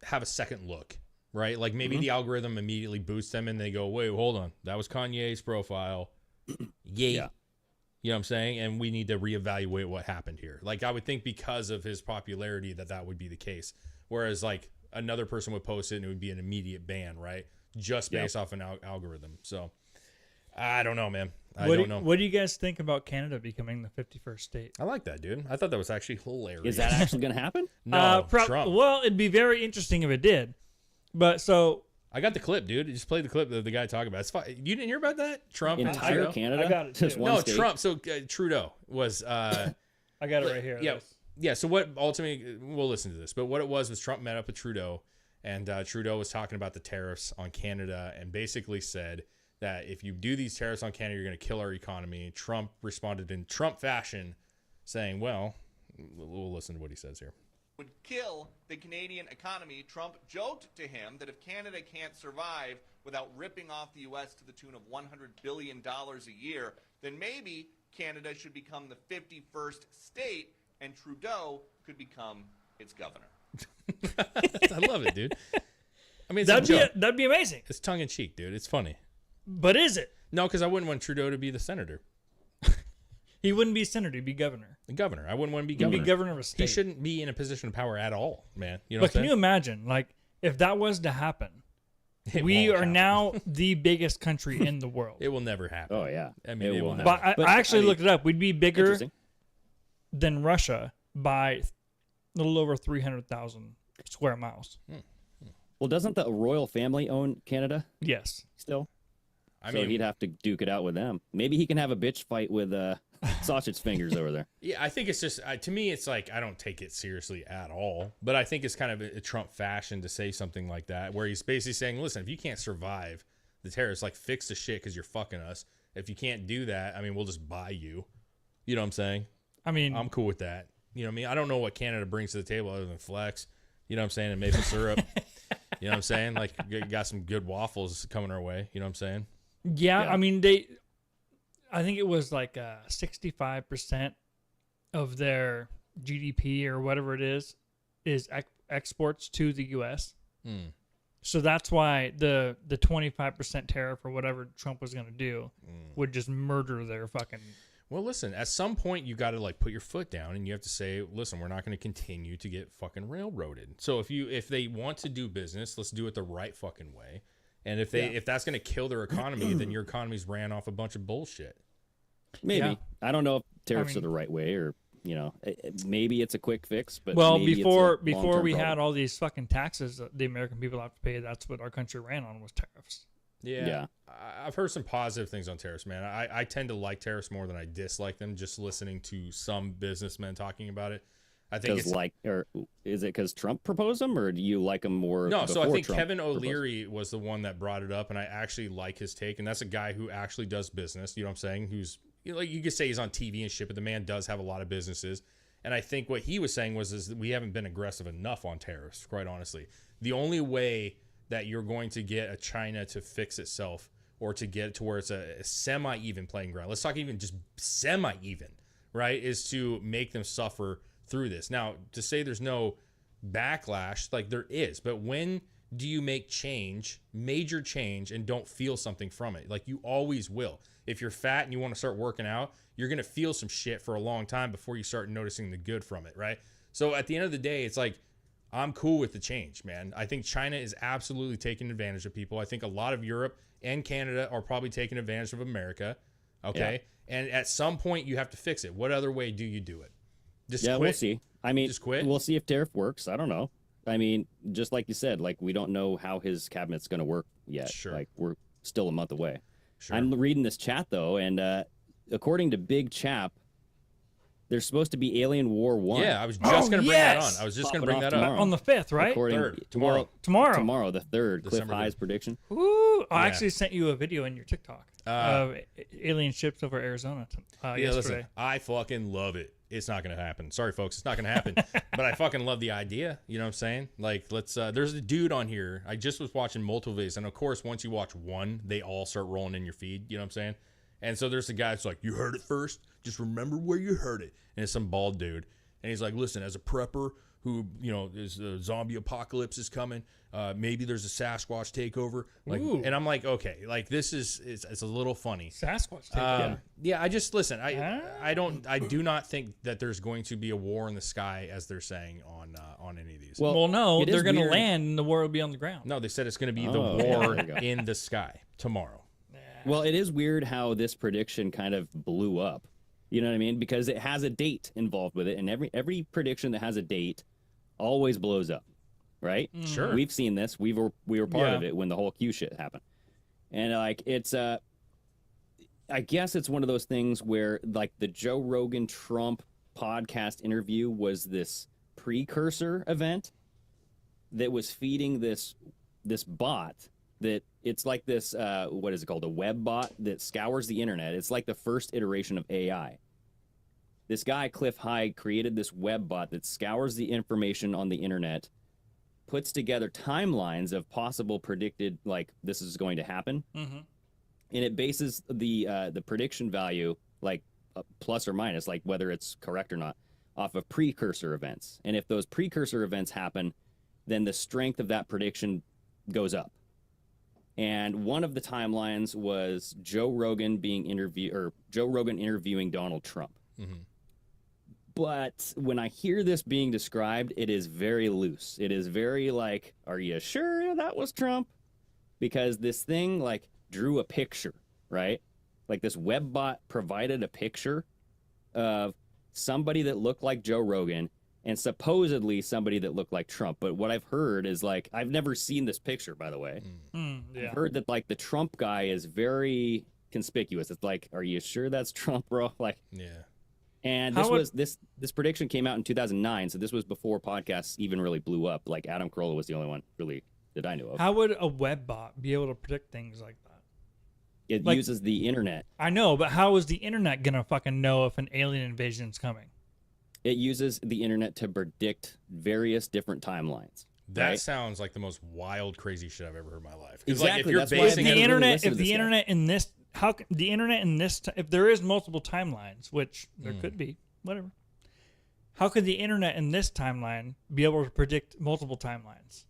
have a second look, right? Like maybe the algorithm immediately boosts them and they go, wait, hold on. That was Kanye's profile. Yay. Yeah. You know what I'm saying? And we need to reevaluate what happened here. Like I would think because of his popularity that would be the case. Whereas like another person would post it and it would be an immediate ban, right? Just based off an algorithm. So I don't know, man. I don't know. What do you guys think about Canada becoming the 51st state? I like that, dude. I thought that was actually hilarious. Is that actually going to happen? No, Trump. Well, it'd be very interesting if it did. But so I got the clip, dude. Just play the clip of the guy talking about it. It's fine. You didn't hear about that? Trump and Entire Trudeau? Canada? I got it, Just too. one No, state? Trump. So Trudeau was. I got it right here. Yeah. Yeah. So what ultimately, we'll listen to this, but what it was Trump met up with Trudeau, and Trudeau was talking about the tariffs on Canada and basically said that if you do these tariffs on Canada, you're going to kill our economy. Trump responded in Trump fashion saying, well, we'll listen to what he says here. Would kill the Canadian economy. Trump joked to him that if Canada can't survive without ripping off the U.S. to the tune of $100 billion a year, then maybe Canada should become the 51st state and Trudeau could become its governor. I love it, dude. I mean, it's a joke. That'd be amazing. It's tongue in cheek, dude. It's funny. But is it? No, because I wouldn't want Trudeau to be the senator. He wouldn't be senator, he'd be governor. The governor. I wouldn't want to be He'd governor. be governor of a He state. shouldn't be in a position of power at all, man. You know But what can I'm you saying? imagine, like, if that was to happen, It we won't are happen. now the biggest country in the world. It will never happen. Oh, yeah. I mean, it will never. But I actually looked it up. We'd be bigger Interesting. than Russia by a little over 300,000 square miles. Well, doesn't the royal family own Canada Yes. still? I So mean, he'd have to duke it out with them. Maybe he can have a bitch fight with sausage fingers over there. yeah, I think it's just to me, it's like I don't take it seriously at all. But I think it's kind of a Trump fashion to say something like that, where he's basically saying, "Listen, if you can't survive the tariffs, like fix the shit because you're fucking us. If you can't do that, I mean, we'll just buy you." You know what I'm saying? I mean, I'm cool with that. You know what I mean? I don't know what Canada brings to the table other than flex. You know what I'm saying? And maple syrup. You know what I'm saying? Like, got some good waffles coming our way. You know what I'm saying? yeah, I mean, I think it was like 65% of their GDP or whatever it is exports to the U.S. So that's why the 25% tariff or whatever Trump was going to do would just murder their fucking. Well, listen, at some point you got to like put your foot down and you have to say, listen, we're not going to continue to get fucking railroaded. So if they want to do business, let's do it the right fucking way. And if that's going to kill their economy, then your economy's ran off a bunch of bullshit. Maybe. Yeah. I don't know if tariffs mean- are the right way or, maybe it's a quick fix. But Well, maybe it's a before long-term we problem. had all these fucking taxes that the American people have to pay, that's what our country ran on was tariffs. Yeah. I've heard some positive things on tariffs, man. I tend to like tariffs more than I dislike them, just listening to some businessmen talking about it. I think Because it's or is it because Trump proposed them, or do you like them more? no. So I before think Trump Kevin proposed them? O'Leary was the one that brought it up, and I actually like his take. And that's a guy who actually does business. You know what I'm saying? Who's like you could say he's on TV and shit, but the man does have a lot of businesses. And I think what he was saying is that we haven't been aggressive enough on tariffs. Quite honestly, the only way that you're going to get a China to fix itself or to get it to where it's a semi-even playing ground. Let's talk even just semi-even, right? Is to make them suffer through this. Now, to say there's no backlash, like there is, but when do you make change, major change, and don't feel something from it? Like you always will. If you're fat and you want to start working out, you're going to feel some shit for a long time before you start noticing the good from it, right? So at the end of the day, it's like, I'm cool with the change, man. I think China is absolutely taking advantage of people. I think a lot of Europe and Canada are probably taking advantage of America, okay? And at some point, you have to fix it. What other way do you do it? Just Yeah, quit. we'll see. I mean, Just quit? We'll see if tariff works. I don't know. I mean, just like you said, like we don't know how his cabinet's going to work yet. Sure. Like we're still a month away. Sure. I'm reading this chat though, and according to Big Chap, there's supposed to be Alien War 1. Yeah, I was just going to bring that on. yes! I was just going to Popping bring off that up. tomorrow. On the 5th, right? According, Third, tomorrow. Tomorrow. the 3rd. Cliff December High's 3rd. prediction. Ooh, I Yeah. actually sent you a video in your TikTok of alien ships over Arizona Yeah, yesterday. listen, I fucking love it. It's not going to happen. Sorry, folks. It's not going to happen. But I fucking love the idea. You know what I'm saying? Like, let's, there's a dude on here. I just was watching multiple videos. And of course, once you watch one, they all start rolling in your feed. You know what I'm saying? And so there's a guy that's like, you heard it first. Just remember where you heard it. And it's some bald dude. And he's like, listen, as a prepper who, you know, is the zombie apocalypse is coming. Maybe there's a Sasquatch takeover. Like, Ooh. and I'm like, okay, like this is, it's a little funny. Sasquatch. Take Yeah, I just listen. I do not think that there's going to be a war in the sky as they're saying on any of these. Well, no, it is they're going to weird. land and the war will be on the ground. No, they said it's going to be the Oh, war there you go. in the sky tomorrow. Well, it is weird how this prediction kind of blew up. You know what I mean? Because it has a date involved with it, and every prediction that has a date always blows up, right? Sure. We've seen this. We were part Yeah. of it when the whole Q shit happened, and like it's I guess it's one of those things where like the Joe Rogan Trump podcast interview was this precursor event that was feeding this bot that it's like this what is it called, a web bot that scours the internet. It's like the first iteration of AI. This guy Cliff High created this web bot that scours the information on the internet, puts together timelines of possible predicted, like this is going to happen, and it bases the prediction value, like plus or minus, like whether it's correct or not, off of precursor events. And if those precursor events happen, then the strength of that prediction goes up. And one of the timelines was Joe Rogan interviewing Donald Trump. But when I hear this being described, it is very loose. It is very like, are you sure that was Trump? Because this thing like drew a picture, right? Like this web bot provided a picture of somebody that looked like Joe Rogan and supposedly somebody that looked like Trump. But what I've heard is like, I've never seen this picture, by the way. Yeah. I've heard that like the Trump guy is very conspicuous. It's like, are you sure that's Trump, bro? Like, Yeah. and this this prediction came out in 2009, so this was before podcasts even really blew up. Like Adam Carolla was the only one really that I knew of. How would a web bot be able to predict things like that? It like- uses the internet. I know, but how is the internet going to fucking know if an alien invasion's coming? It uses the internet to predict various different timelines. That right? sounds like the most wild, crazy shit I've ever heard in my life. 'Cause, Exactly, Like, if you're that's why If basing the never it, really internet, listened if to the this guy. internet in this, how can the internet in this, if there is multiple timelines, which there could be, whatever. How could the internet in this timeline be able to predict multiple timelines?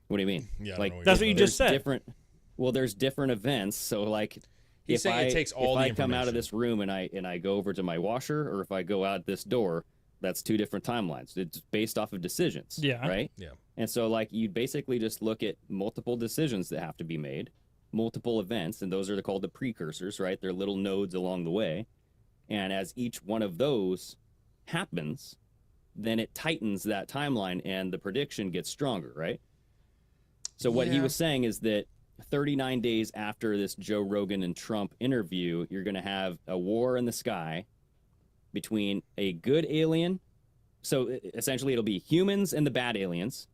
What do you mean? Yeah, I don't like know what That's you're what you talking just said. different. Well, there's different events. So like, He's if saying it takes all if the I come out of information. this room and I go over to my washer, or if I go out this door, that's two different timelines. It's based off of decisions. Yeah. Right. Yeah. And so like you basically just look at multiple decisions that have to be made, multiple events, and those are called the precursors, right? They're little nodes along the way. And as each one of those happens, then it tightens that timeline and the prediction gets stronger, right? So what he Yeah. was saying is that 39 days after this Joe Rogan and Trump interview, you're going to have a war in the sky between a good alien. So essentially it'll be humans and the bad aliens.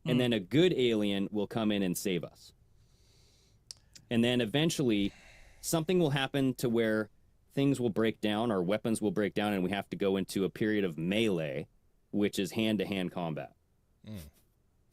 And then a good alien will come in and save us. And then eventually something will happen to where things will break down, our weapons will break down, and we have to go into a period of melee, which is hand-to-hand combat.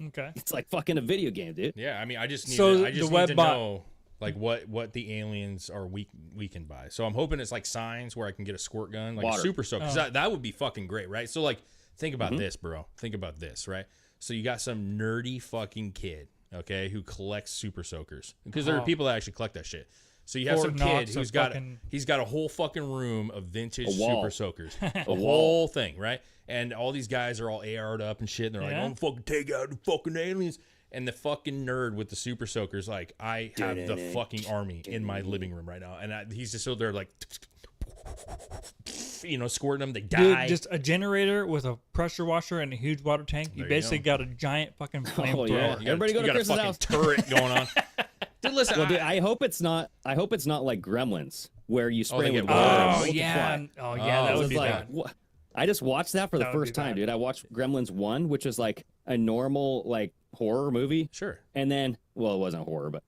Okay. It's like fucking a video game, dude. Yeah, I mean, I just need So to, the need web to bot- know like what the aliens are weakened by. So I'm hoping it's like signs where I can get a squirt gun, like Water. a super soaker. 'Cause that would be fucking great, right? So like, think Mm-hmm. about this, bro. Think about this, right? So you got some nerdy fucking kid, okay, who collects super soakers, because there are people that actually collect that shit. So you have Fort some kid Knox who's of got fucking- he's got a whole fucking room of vintage A wall. super soakers, a whole thing, right? And all these guys are all AR'd up and shit. And they're like, Yeah. "I'm fucking take out the fucking aliens." And the fucking nerd with the super soakers, like, I have the fucking army in my living room right now, and he's just still there, like, squirting them, they Dude, die. just a generator with a pressure washer and a huge water tank. You There you basically go. got a giant fucking flamethrower. yeah. Everybody go to you got a Chris's fucking house. turret going on. Dude, listen, Well, dude, I hope it's not like Gremlins, where you spray they with get water and Oh multiply. yeah, that Oh, would It's be like, bad. what? I just watched that for the That would first be time, bad. dude. I watched Gremlins 1, which is like a normal like horror movie. sure. And then, well, it wasn't horror, but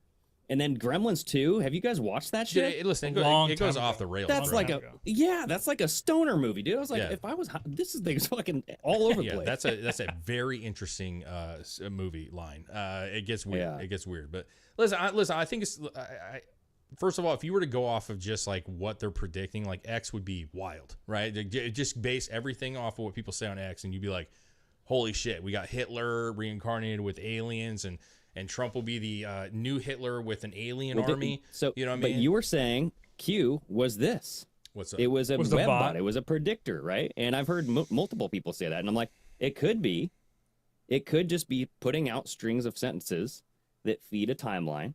and then Gremlins 2. Have you guys watched that shit? Dude, listen, Long it goes time off ago. the rails. That's bro. like time a ago. that's like a stoner movie, dude. I was like, Yeah. if I was this thing's fucking all over the yeah, place. that's a very interesting movie line. It gets weird. Yeah. It gets weird. But listen, I think it's. First of all, if you were to go off of just like what they're predicting, like X would be wild, right? Just base everything off of what people say on X, and you'd be like, "Holy shit, we got Hitler reincarnated with aliens, and Trump will be the new Hitler with an alien Well, army." So, you know what I but mean? you were saying Q was this. What's up? It was a Was the web bot? bot. It was a predictor, right? And I've heard multiple people say that, and I'm like, it could be. It could just be putting out strings of sentences that feed a timeline,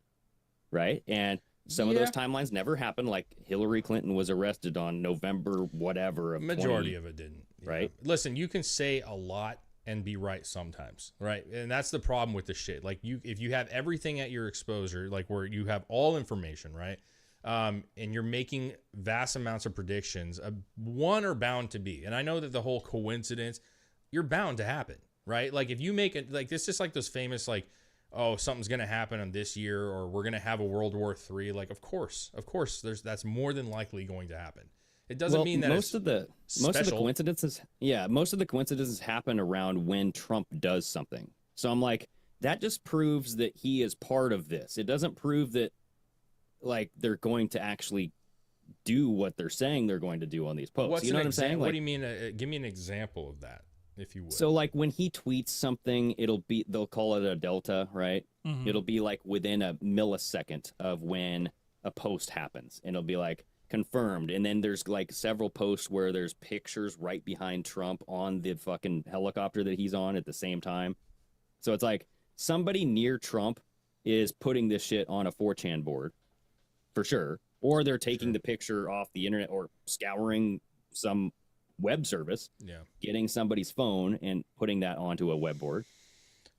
right? And some of those timelines never happened. Like Hillary Clinton was arrested on November whatever of Majority 20, of it didn't, right? Listen, you can say a lot and be right sometimes, right? And that's the problem with the shit. Like if you have everything at your exposure, like where you have all information, right? And you're making vast amounts of predictions, one are bound to be. And I know that the whole coincidence, you're bound to happen, right? Like if you make it, like this is like those famous like, oh, something's gonna happen on this year, or we're gonna have a World War III. Like, of course, that's more than likely going to happen. It doesn't mean that most of the special. coincidences, most of the coincidences happen around when Trump does something. So I'm like, that just proves that he is part of this. It doesn't prove that like they're going to actually do what they're saying they're going to do on these posts. You know what I'm saying? What Like, do you mean? Give me an example of that, if you would. so like when he tweets something, they'll call it a delta, right? Mhm. It'll be like within a millisecond of when a post happens, and it'll be like confirmed. And then there's like several posts where there's pictures right behind Trump on the fucking helicopter that he's on at the same time. So it's like somebody near Trump is putting this shit on a 4chan board for sure, or they're taking the picture off the internet or scouring some web service, yeah. getting somebody's phone and putting that onto a web board.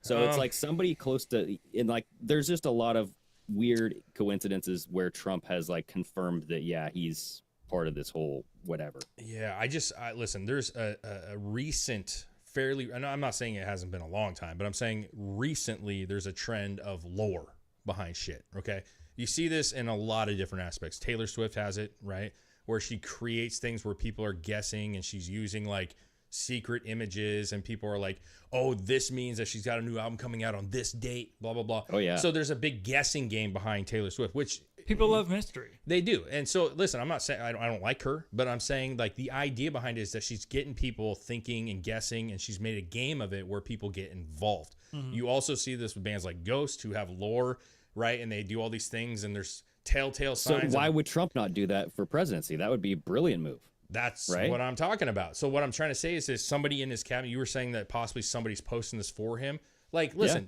So it's like somebody close to, and like there's just a lot of weird coincidences where Trump has like confirmed that, yeah, he's part of this whole whatever. Yeah, I listen, there's a recent fairly, and I'm not saying it hasn't been a long time, but I'm saying recently there's a trend of lore behind shit, okay? You see this in a lot of different aspects. Taylor Swift has it, right? Where she creates things where people are guessing, and she's using like secret images, and people are like, oh, this means that she's got a new album coming out on this date, blah, blah, blah. Oh, yeah. So there's a big guessing game behind Taylor Swift, which People love mystery. they do. And so, listen, I'm not saying I don't like her, but I'm saying like the idea behind it is that she's getting people thinking and guessing, and she's made a game of it where people get involved. You also see this with bands like Ghost, who have lore, right? And they do all these things, and there's telltale So signs. why would Trump not do that for presidency? That would be a brilliant move. That's right? what I'm talking about. So what I'm trying to say is somebody in his cabinet, you were saying that possibly somebody's posting this for him. Like, listen,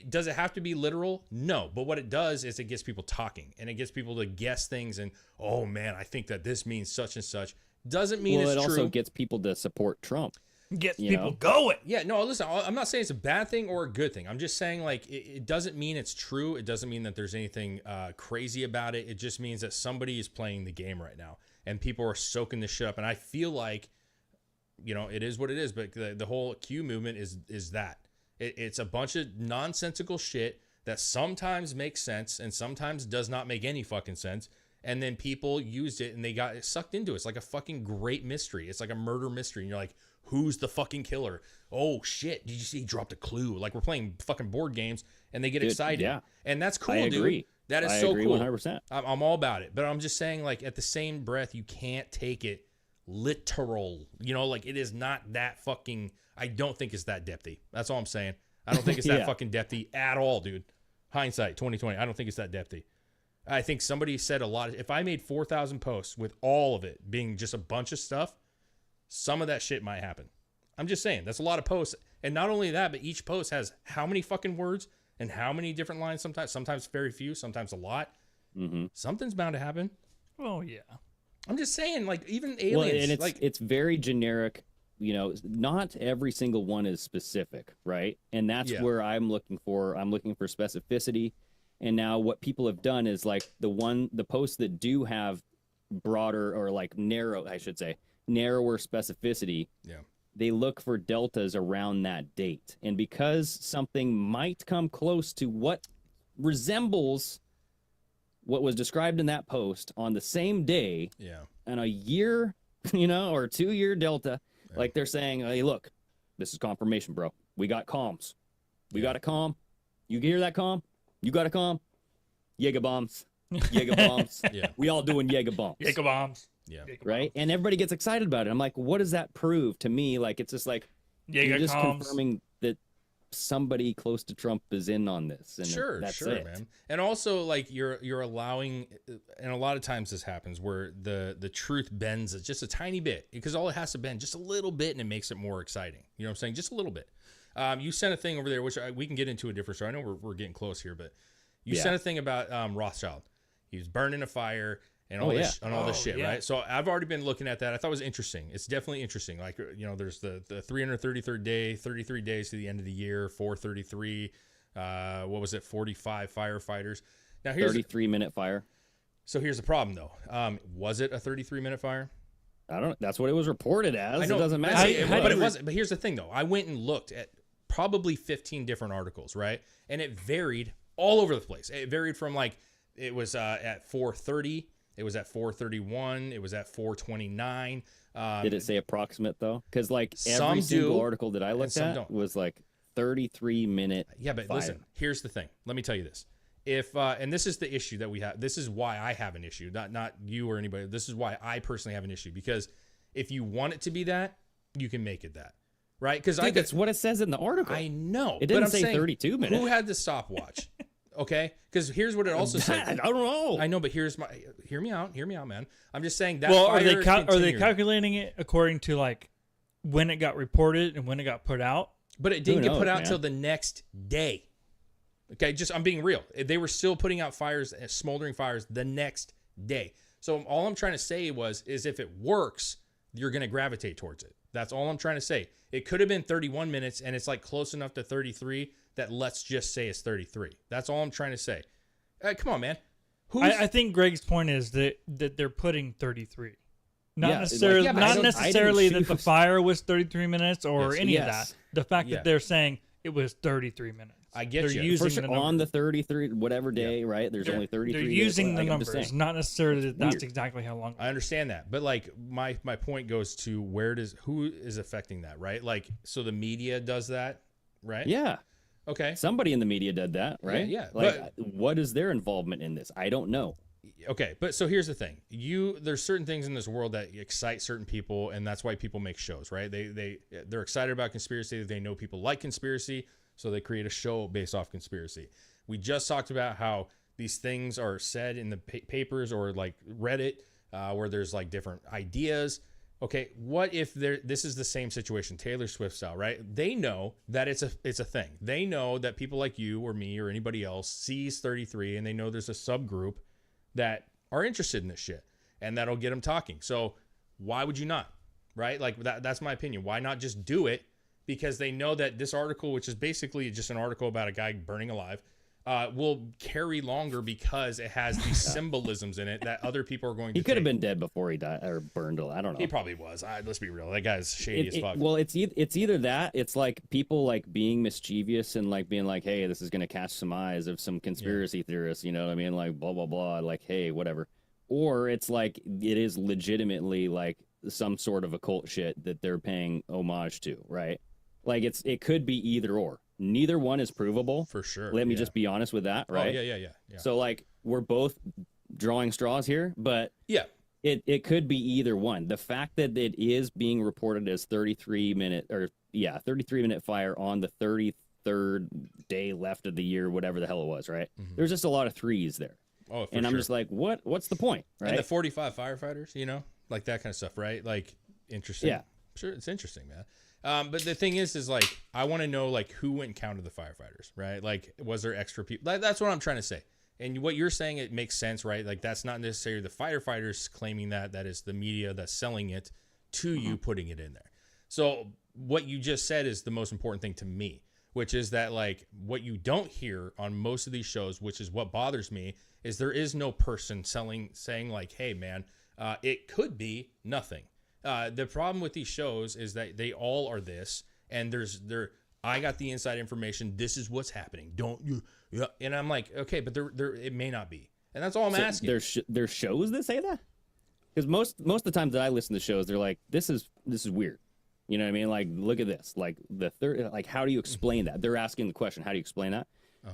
does it have to be literal? No. But what it does is it gets people talking, and it gets people to guess things, and, oh, man, I think that this means such and such. Doesn't mean Well, it's it true. also gets people to support Trump. Get You people know? going. Yeah, no, listen, I'm not saying it's a bad thing or a good thing. I'm just saying, like, it doesn't mean it's true. It doesn't mean that there's anything crazy about it. It just means that somebody is playing the game right now, and people are soaking this shit up. And I feel like, you know, it is what it is, but the whole Q movement is that. It's a bunch of nonsensical shit that sometimes makes sense and sometimes does not make any fucking sense. And then people used it and they got sucked into it. It's like a fucking great mystery. It's like a murder mystery. And you're like, who's the fucking killer? Oh, shit. Did you see he dropped a clue? Like, we're playing fucking board games and they get Dude, excited. yeah. And that's cool, I agree. dude. That is I so agree cool. 100%. I'm all about it. But I'm just saying, like, at the same breath, you can't take it literal. You know, like, it is not that fucking, I don't think it's that depthy. That's all I'm saying. I don't think it's that Yeah. fucking depthy at all, dude. Hindsight, 2020. I don't think it's that depthy. I think somebody said a lot. If I made 4,000 posts with all of it being just a bunch of stuff, some of that shit might happen. I'm just saying. That's a lot of posts. And not only that, but each post has how many fucking words and how many different lines sometimes very few, sometimes a lot. Mm-hmm. Something's bound to happen. Oh yeah. I'm just saying, like, even Well, aliens, and like, it's very generic. You know, not every single one is specific, right? And that's Yeah. where I'm looking for specificity. And now what people have done is like the posts that do have broader or like narrower specificity. yeah, They look for deltas around that date. And because something might come close to what resembles what was described in that post on the same day yeah, and a year, or 2-year delta, like they're saying, hey, look, this is confirmation, bro. We got comms. We got a comm. You hear that comm? You got a comm? Jaeger bombs. Jaeger bombs. Yeah. We all doing Jaeger bombs. Jaeger bombs. yeah. Right? And everybody gets excited about it. I'm like, what does that prove to me? Like, it's just like, Jaeger you're just comms. confirming that somebody close to Trump is in on this. And Sure, that's sure, it. man. And also, like, you're allowing, and a lot of times this happens where the truth bends just a tiny bit, because all it has to bend just a little bit, and it makes it more exciting. You know what I'm saying? Just a little bit. You sent a thing over there, which we can get into a different story. I know we're getting close here, but you sent a thing about Rothschild. He was burning a fire and all this shit, yeah. right? So I've already been looking at that. I thought it was interesting. It's definitely interesting. Like, there's the 333rd day, 33 days to the end of the year, 433. What was it? 45 firefighters. Now here's 33-minute fire. So here's the problem, though. Was it a 33-minute fire? I don't know. That's what it was reported as. I know, It doesn't but matter. but it wasn't. But here's the thing, though. I went and looked at probably 15 different articles, right? And it varied all over the place. It varied from like it was at 4:30, it was at 4:31, it was at 4:29. Did it say approximate though? Because like Some every single do, article that I looked some at don't. was like 33-minute. Yeah, but fire. listen, here's the thing. Let me tell you this. If and this is the issue that we have. This is why I have an issue, not you or anybody. This is why I personally have an issue, because if you want it to be that, you can make it that, right? Because That's what it says in the article. I know. It didn't but I'm say saying, 32 minutes. Who had the stopwatch? Okay, because here's what it also said. I don't know. I know, but hear me out, man. I'm just saying that. Well, fire are they continued. calculating it according to like when it got reported and when it got put out? But it didn't Who get put knows, out man? till the next day. Okay, I'm being real. They were still putting out fires, smoldering fires, the next day. So all I'm trying to say is if it works, you're going to gravitate towards it. That's all I'm trying to say. It could have been 31 minutes, and it's like close enough to 33 that let's just say it's 33. That's all I'm trying to say. Come on, man. I think Greg's point is that they're putting 33. Not Yeah, necessarily, like, not necessarily that the choose- fire was 33 minutes or Yes. any of Yes. that. The fact Yeah. that they're saying it was 33 minutes. I get they're you. using For sure, the number. on the 33 whatever day, right? There's only 33. They're days, using like, the I'm just numbers, saying. not necessarily that that's Weird. exactly how long. I understand that, but like my point goes to who is affecting that, right? Like, so the media does that, right? Yeah. Okay. Somebody in the media did that, right? yeah, Like, what is their involvement in this? I don't know. Okay, but so here's the thing. There's certain things in this world that excite certain people, and that's why people make shows, right? They're excited about conspiracy. They know people like conspiracy, so they create a show based off conspiracy. We just talked about how these things are said in the papers or like Reddit, where there's like different ideas. Okay, what if this is the same situation, Taylor Swift style, right? They know that it's a thing. They know that people like you or me or anybody else sees 33, and they know there's a subgroup that are interested in this shit, and that'll get them talking. So why would you not, right? Like that's my opinion. Why not just do it? Because they know that this article, which is basically just an article about a guy burning alive, will carry longer because it has these symbolisms in it that other people are going to He could have take. been dead before he died or burned. I don't know. He probably was. Let's be real. That guy's shady as fuck. Well, it's either that. It's like people like being mischievous and like being like, hey, this is gonna catch some eyes of some conspiracy theorists. You know what I mean? Like blah blah blah. Like hey, whatever. Or it's like it is legitimately like some sort of occult shit that they're paying homage to, right? Like it could be either or. Neither one is provable. For sure. Let me yeah. just be honest with that, right? Oh, yeah. So like we're both drawing straws here, but Yeah. it could be either one. The fact that it is being reported as 33-minute fire on the 33rd day left of the year, whatever the hell it was, right? Mm-hmm. There's just a lot of threes there. Oh, for And I'm sure. just like, what's the point, right? And the 45 firefighters, like that kind of stuff, right? Like interesting. Yeah. Sure, it's interesting, man. But the thing is like I want to know like who went and counted the firefighters, right? Like was there extra people? That's what I'm trying to say. And what you're saying, it makes sense, right? Like that's not necessarily the firefighters claiming that is the media that's selling it to you, putting it in there. So what you just said is the most important thing to me, which is that like what you don't hear on most of these shows, which is what bothers me, is there is no person saying like, hey man, it could be nothing. The problem with these shows is that they all are this, and I got the inside information. This is what's happening. Don't you? Yeah. And I'm like, okay, but there it may not be, and that's all I'm asking. There's shows that say that, because most of the times that I listen to shows, they're like, this is weird. You know what I mean? Like, look at this. Like like, how do you explain that? They're asking the question, how do you explain that?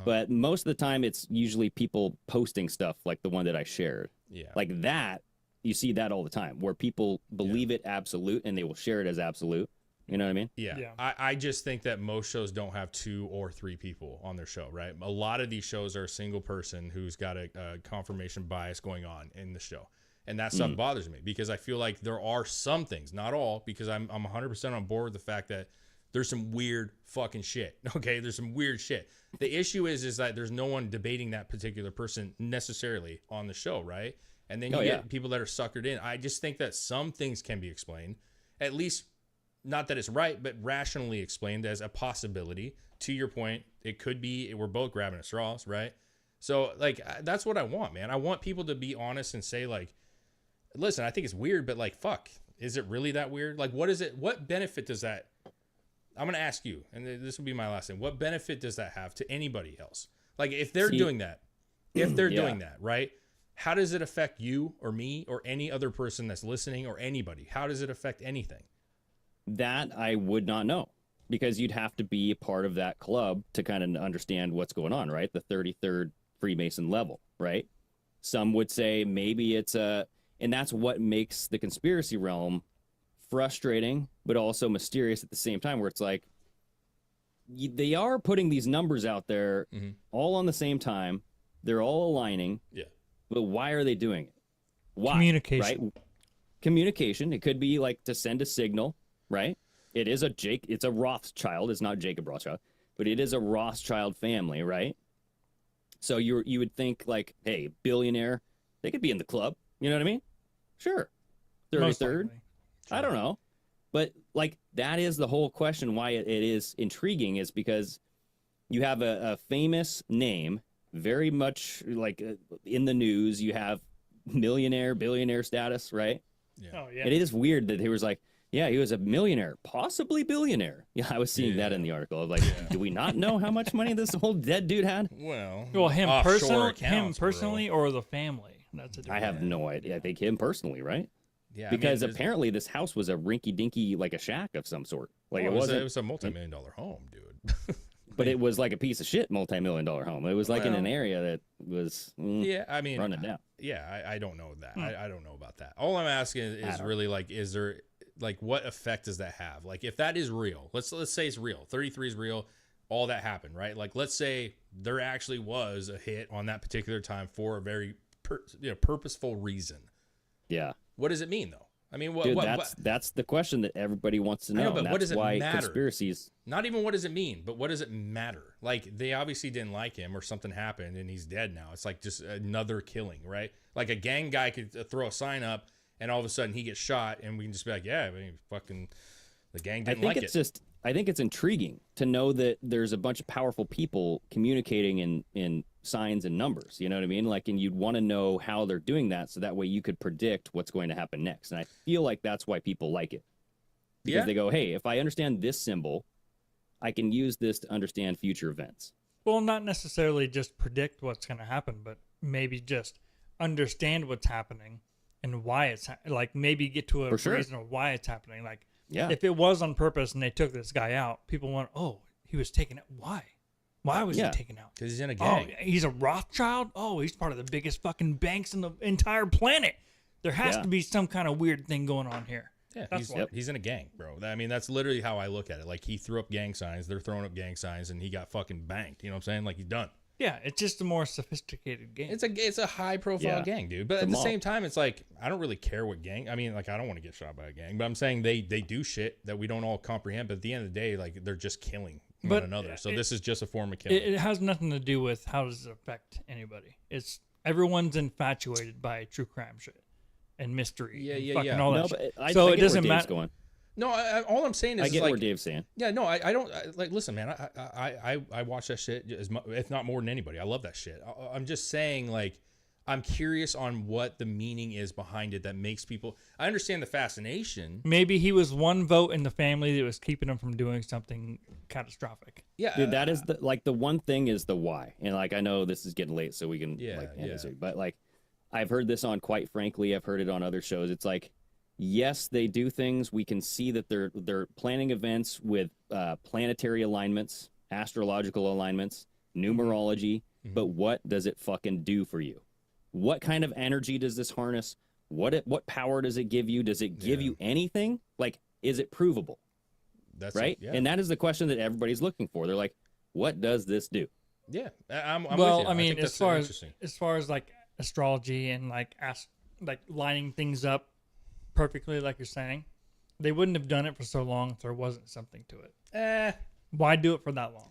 But most of the time, it's usually people posting stuff like the one that I shared. Yeah. Like that, you see that all the time, where people believe it absolute and they will share it as absolute. You know what I mean? Yeah. Yeah. I just think that most shows don't have 2 or 3 people on their show, right? A lot of these shows are a single person who's got a confirmation bias going on in the show. And that stuff bothers me, because I feel like there are some things, not all, because I'm 100% on board with the fact that there's some weird fucking shit. Okay, there's some weird shit. The issue is that there's no one debating that particular person necessarily on the show, right? And then you get people that are suckered in. I just think that some things can be explained, at least not that it's right, but rationally explained as a possibility. To your point, it could be we're both grabbing at straws, right? So like that's what I want, man. I want people to be honest and say like, listen, I think it's weird, but like, fuck, is it really that weird? Like, what is it? What benefit does that? I'm going to ask you, and this will be my last thing. What benefit does that have to anybody else? Like, if they're doing that, doing that, right? How does it affect you or me or any other person that's listening or anybody? How does it affect anything? That I would not know, because you'd have to be a part of that club to kind of understand what's going on, right? The 33rd Freemason level, right? Some would say maybe it's and that's what makes the conspiracy realm frustrating, but also mysterious at the same time, where it's like they are putting these numbers out there all on the same time. They're all aligning. Yeah. But why are they doing it? Why? Communication. Right? Communication. It could be like to send a signal, right? It's a Rothschild. It's not Jacob Rothschild, but it is a Rothschild family, right? So you would think like, hey, billionaire, they could be in the club. You know what I mean? Sure. 33rd. I don't know. But like that is the whole question why it is intriguing, is because you have a famous name, very much like in the news. You have millionaire, billionaire status, right? Yeah. Oh yeah. And it is weird that he was like, yeah, he was a millionaire, possibly billionaire. Yeah, I was seeing that in the article. I was like, do we not know how much money this old dead dude had? Well, him personally, bro. or the family? That's a I have no idea. I think him personally, right? Yeah, Because apparently this house was a rinky-dinky, like a shack of some sort. Like it was a multi-million-dollar home, dude. but it was like a piece of shit multi-million-dollar home. It was like in an area that was running down. Yeah, I don't know that. I don't know about that. All I'm asking is really like, is there like what effect does that have? Like if that is real, let's say it's real. 33 is real. All that happened, right? Like let's say there actually was a hit on that particular time for a very purposeful reason. Yeah. What does it mean though? I mean, that's the question that everybody wants to know. I know, but and what does that's it why matter? Conspiracies. Not even what does it mean, but what does it matter? Like they obviously didn't like him, or something happened, and he's dead now. It's like just another killing, right? Like a gang guy could throw a sign up, and all of a sudden he gets shot, and we can just be like, yeah, I mean, fucking the gang didn't like it. I think it's intriguing to know that there's a bunch of powerful people communicating in signs and numbers. You know what I mean? Like, and you'd want to know how they're doing that, so that way you could predict what's going to happen next. And I feel like that's why people like it, because they go, hey, if I understand this symbol, I can use this to understand future events. Well, not necessarily just predict what's going to happen, but maybe just understand what's happening and why it's like maybe get to a reason of why it's happening. Like, if it was on purpose and they took this guy out, people want, oh, he was taken out. Why? Why was he taken out? Because he's in a gang. Oh, he's a Rothschild? Oh, he's part of the biggest fucking banks in the entire planet. There has to be some kind of weird thing going on here. Yeah, he's in a gang, bro. I mean, that's literally how I look at it. Like, he threw up gang signs, they're throwing up gang signs, and he got fucking banked. You know what I'm saying? Like, he's done. Yeah, it's just a more sophisticated gang. It's a high profile gang, dude. But at the same time, it's like I don't really care what gang. I mean, like I don't want to get shot by a gang, but I'm saying they do shit that we don't all comprehend. But at the end of the day, like they're just killing But another. So this is just a form of killing. It has nothing to do with how does it affect anybody. It's everyone's infatuated by true crime shit and mystery. Yeah, and yeah, fucking yeah. all No, that but shit. I So get it doesn't where Dave's matter. going. No, all I'm saying is I get like, where Dave's saying. yeah, no, I don't like. Listen, man, I watch that shit as much, if not more than anybody. I love that shit. I'm just saying, like, I'm curious on what the meaning is behind it that makes people. I understand the fascination. Maybe he was one vote in the family that was keeping him from doing something catastrophic. Yeah, Dude, that is the one thing is the why. And like I know this is getting late, so we can end this here. But like I've heard this on Quite Frankly, I've heard it on other shows. It's like, yes, they do things. We can see that they're planning events with planetary alignments, astrological alignments, numerology. But what does it fucking do for you? What kind of energy does this harness? What power does it give you? Does it give you anything? Like, is it provable? That's right. Yeah. And that is the question that everybody's looking for. They're like, what does this do? Yeah, I'm with Well, you. I mean, think as that's far interesting. as like astrology and like lining things up perfectly, like you're saying, they wouldn't have done it for so long if there wasn't something to it. Why do it for that long?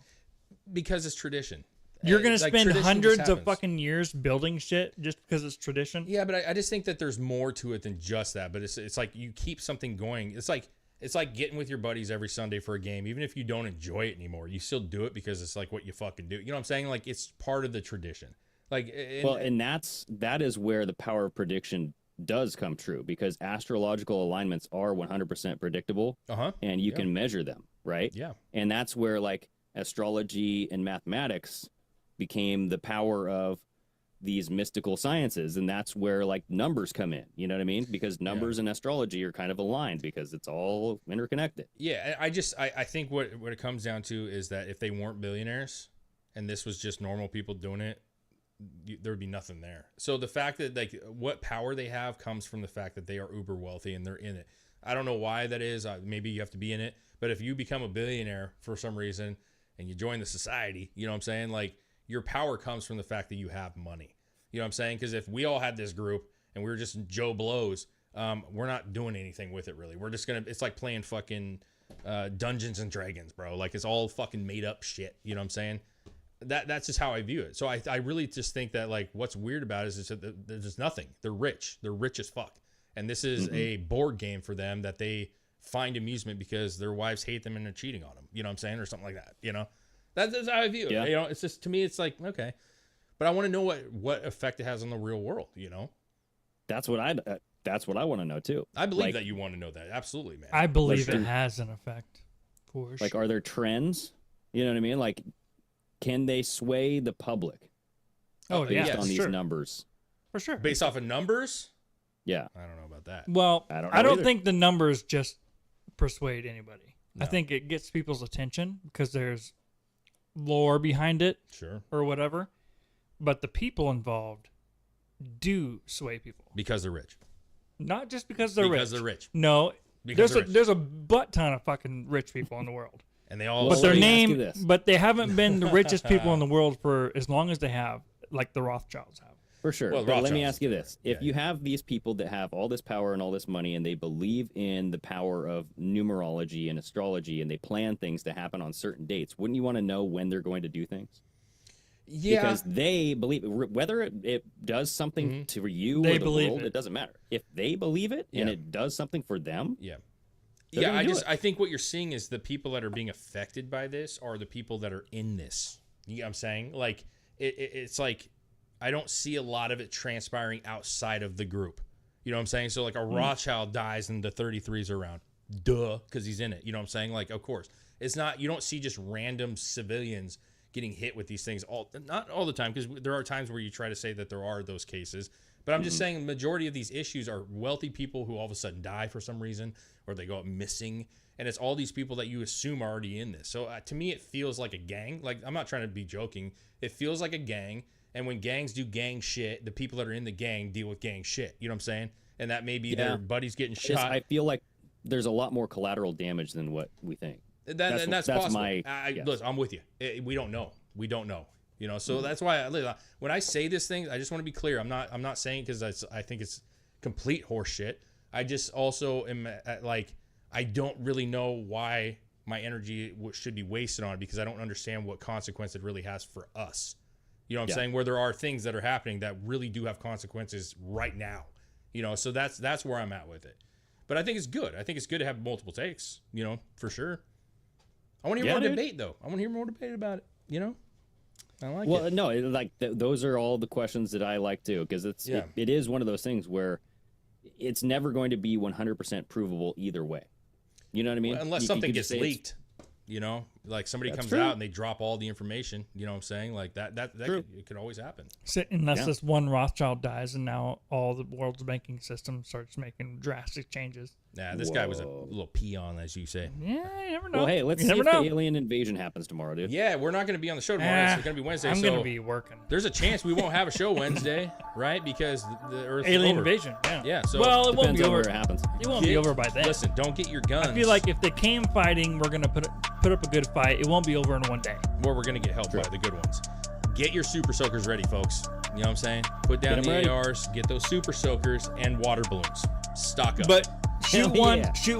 Because it's tradition. You're gonna Like, spend tradition just hundreds of happens. fucking years building shit just because it's tradition. Yeah, but I just think that there's more to it than just that. But it's like you keep something going. It's like getting with your buddies every Sunday for a game, even if you don't enjoy it anymore. You still do it because it's like what you fucking do. You know what I'm saying? Like it's part of the tradition. Like And that is where the power of prediction does come true, because astrological alignments are 100% predictable, and you can measure them, right? Yeah. And that's where like astrology and mathematics became the power of these mystical sciences, and that's where like numbers come in. You know what I mean? Because numbers and astrology are kind of aligned because it's all interconnected. Yeah, I think what it comes down to is that if they weren't billionaires and this was just normal people doing it, there would be nothing there. So the fact that like what power they have comes from the fact that they are uber wealthy and they're in it. I don't know why that is. Maybe you have to be in it, but if you become a billionaire for some reason and you join the society, you know what I'm saying? Like your power comes from the fact that you have money. You know what I'm saying? Because if we all had this group and we were just Joe Blows, we're not doing anything with it really. We're just gonna. It's like playing fucking Dungeons and Dragons, bro. Like it's all fucking made up shit. You know what I'm saying? That's just how I view it. So I really just think that like what's weird about it is that there's nothing. They're rich. They're rich as fuck. And this is a board game for them that they find amusement because their wives hate them and they're cheating on them. You know what I'm saying? Or something like that. You know? That's how I view it. Yeah. You know, it's just, to me, it's like, okay. But I want to know what effect it has on the real world, you know? That's what I want to know too. I believe Like, that you want to know that. Absolutely, man. I believe Like, it has an effect. For like, sure. are there trends? You know what I mean? Like, can they sway the public Oh based yeah, on for these sure. numbers? For sure. Based off of numbers? Yeah. I don't know about that. Well, I don't I know don't either. think the numbers just persuade anybody. I No. think it gets people's attention because there's lore behind it Sure. or whatever. But the people involved do sway people. Because they're rich. Not just because they're Because rich. they're rich. No. Because they're rich. There's a butt ton of fucking rich people in the world. And they all... But Well, their let me ask you name this. but they haven't been the richest people in the world for as long as they have, like the Rothschilds have. For sure. Well, But let me Rothschilds. ask you this. If Yeah, you have these people that have all this power and all this money and they believe in the power of numerology and astrology and they plan things to happen on certain dates, wouldn't you want to know when they're going to do things? Yeah. Because they believe, whether it does something to you They or the believe world, it. it doesn't matter. If they believe it and Yeah. it does something for them, Yeah. They're Yeah, gonna do it. I think what you're seeing is the people that are being affected by this are the people that are in this. You know what I'm saying? Like, it's like, I don't see a lot of it transpiring outside of the group. You know what I'm saying? So, like, a Rothschild dies and the 33s are around. Duh, because he's in it. You know what I'm saying? Like, of course. It's not, you don't see just random civilians getting hit with these things not all the time, because there are times where you try to say that there are those cases. But I'm just saying the majority of these issues are wealthy people who all of a sudden die for some reason, or they go up missing. And it's all these people that you assume are already in this. So to me, it feels like a gang. Like, I'm not trying to be joking. It feels like a gang. And when gangs do gang shit, the people that are in the gang deal with gang shit. You know what I'm saying? And that may be their buddies getting shot. I feel like there's a lot more collateral damage than what we think. That's that's possible. my guess. Listen, I'm with you. We don't know. We don't know. You know, so that's why when I say this thing, I just want to be clear. I'm not saying because I think it's complete horseshit. I just also am like, I don't really know why my energy should be wasted on it because I don't understand what consequence it really has for us. You know what I'm saying? Where there are things that are happening that really do have consequences right now. You know, so that's where I'm at with it. But I think it's good. I think it's good to have multiple takes, you know, for sure. I want to hear more debate, though. I want to hear more debate about it, you know? I like it. Well, no, like those are all the questions that I like, too, because it is one of those things where it's never going to be 100% provable either way. You know what I mean? Well, unless something gets leaked, you know, like somebody comes out and they drop all the information, you know what I'm saying? Like that it could always happen. So, unless this one Rothschild dies and now all the world's banking system starts making drastic changes. Nah, this guy was a little peon, as you say. Yeah, you never know. Well, hey, let's see if the alien invasion happens tomorrow, dude. Yeah, we're not going to be on the show tomorrow. It's going to be Wednesday. I'm going to be working. There's a chance we won't have a show Wednesday, right? Because the Earth's alien over. invasion. Yeah. Yeah. So well, it won't be over. Where it happens. It won't be over by then. Listen, don't get your guns. I feel like if they came fighting, we're going to put up a good fight. It won't be over in one day. Or we're going to get helped by the good ones. Get your super soakers ready, folks. You know what I'm saying? Put down the ARs, get those super soakers, and water balloons. Stock up. But shoot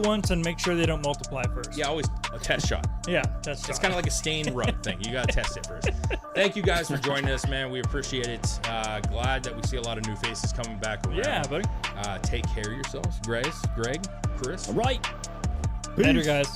once, and make sure they don't multiply first. Yeah, always a test shot. Yeah, test shot. It's kind of like a stain rub thing. You got to test it first. Thank you guys for joining us, man. We appreciate it. Glad that we see a lot of new faces coming back around. Yeah, buddy. Take care of yourselves. Greg, Chris. All right. Later, guys.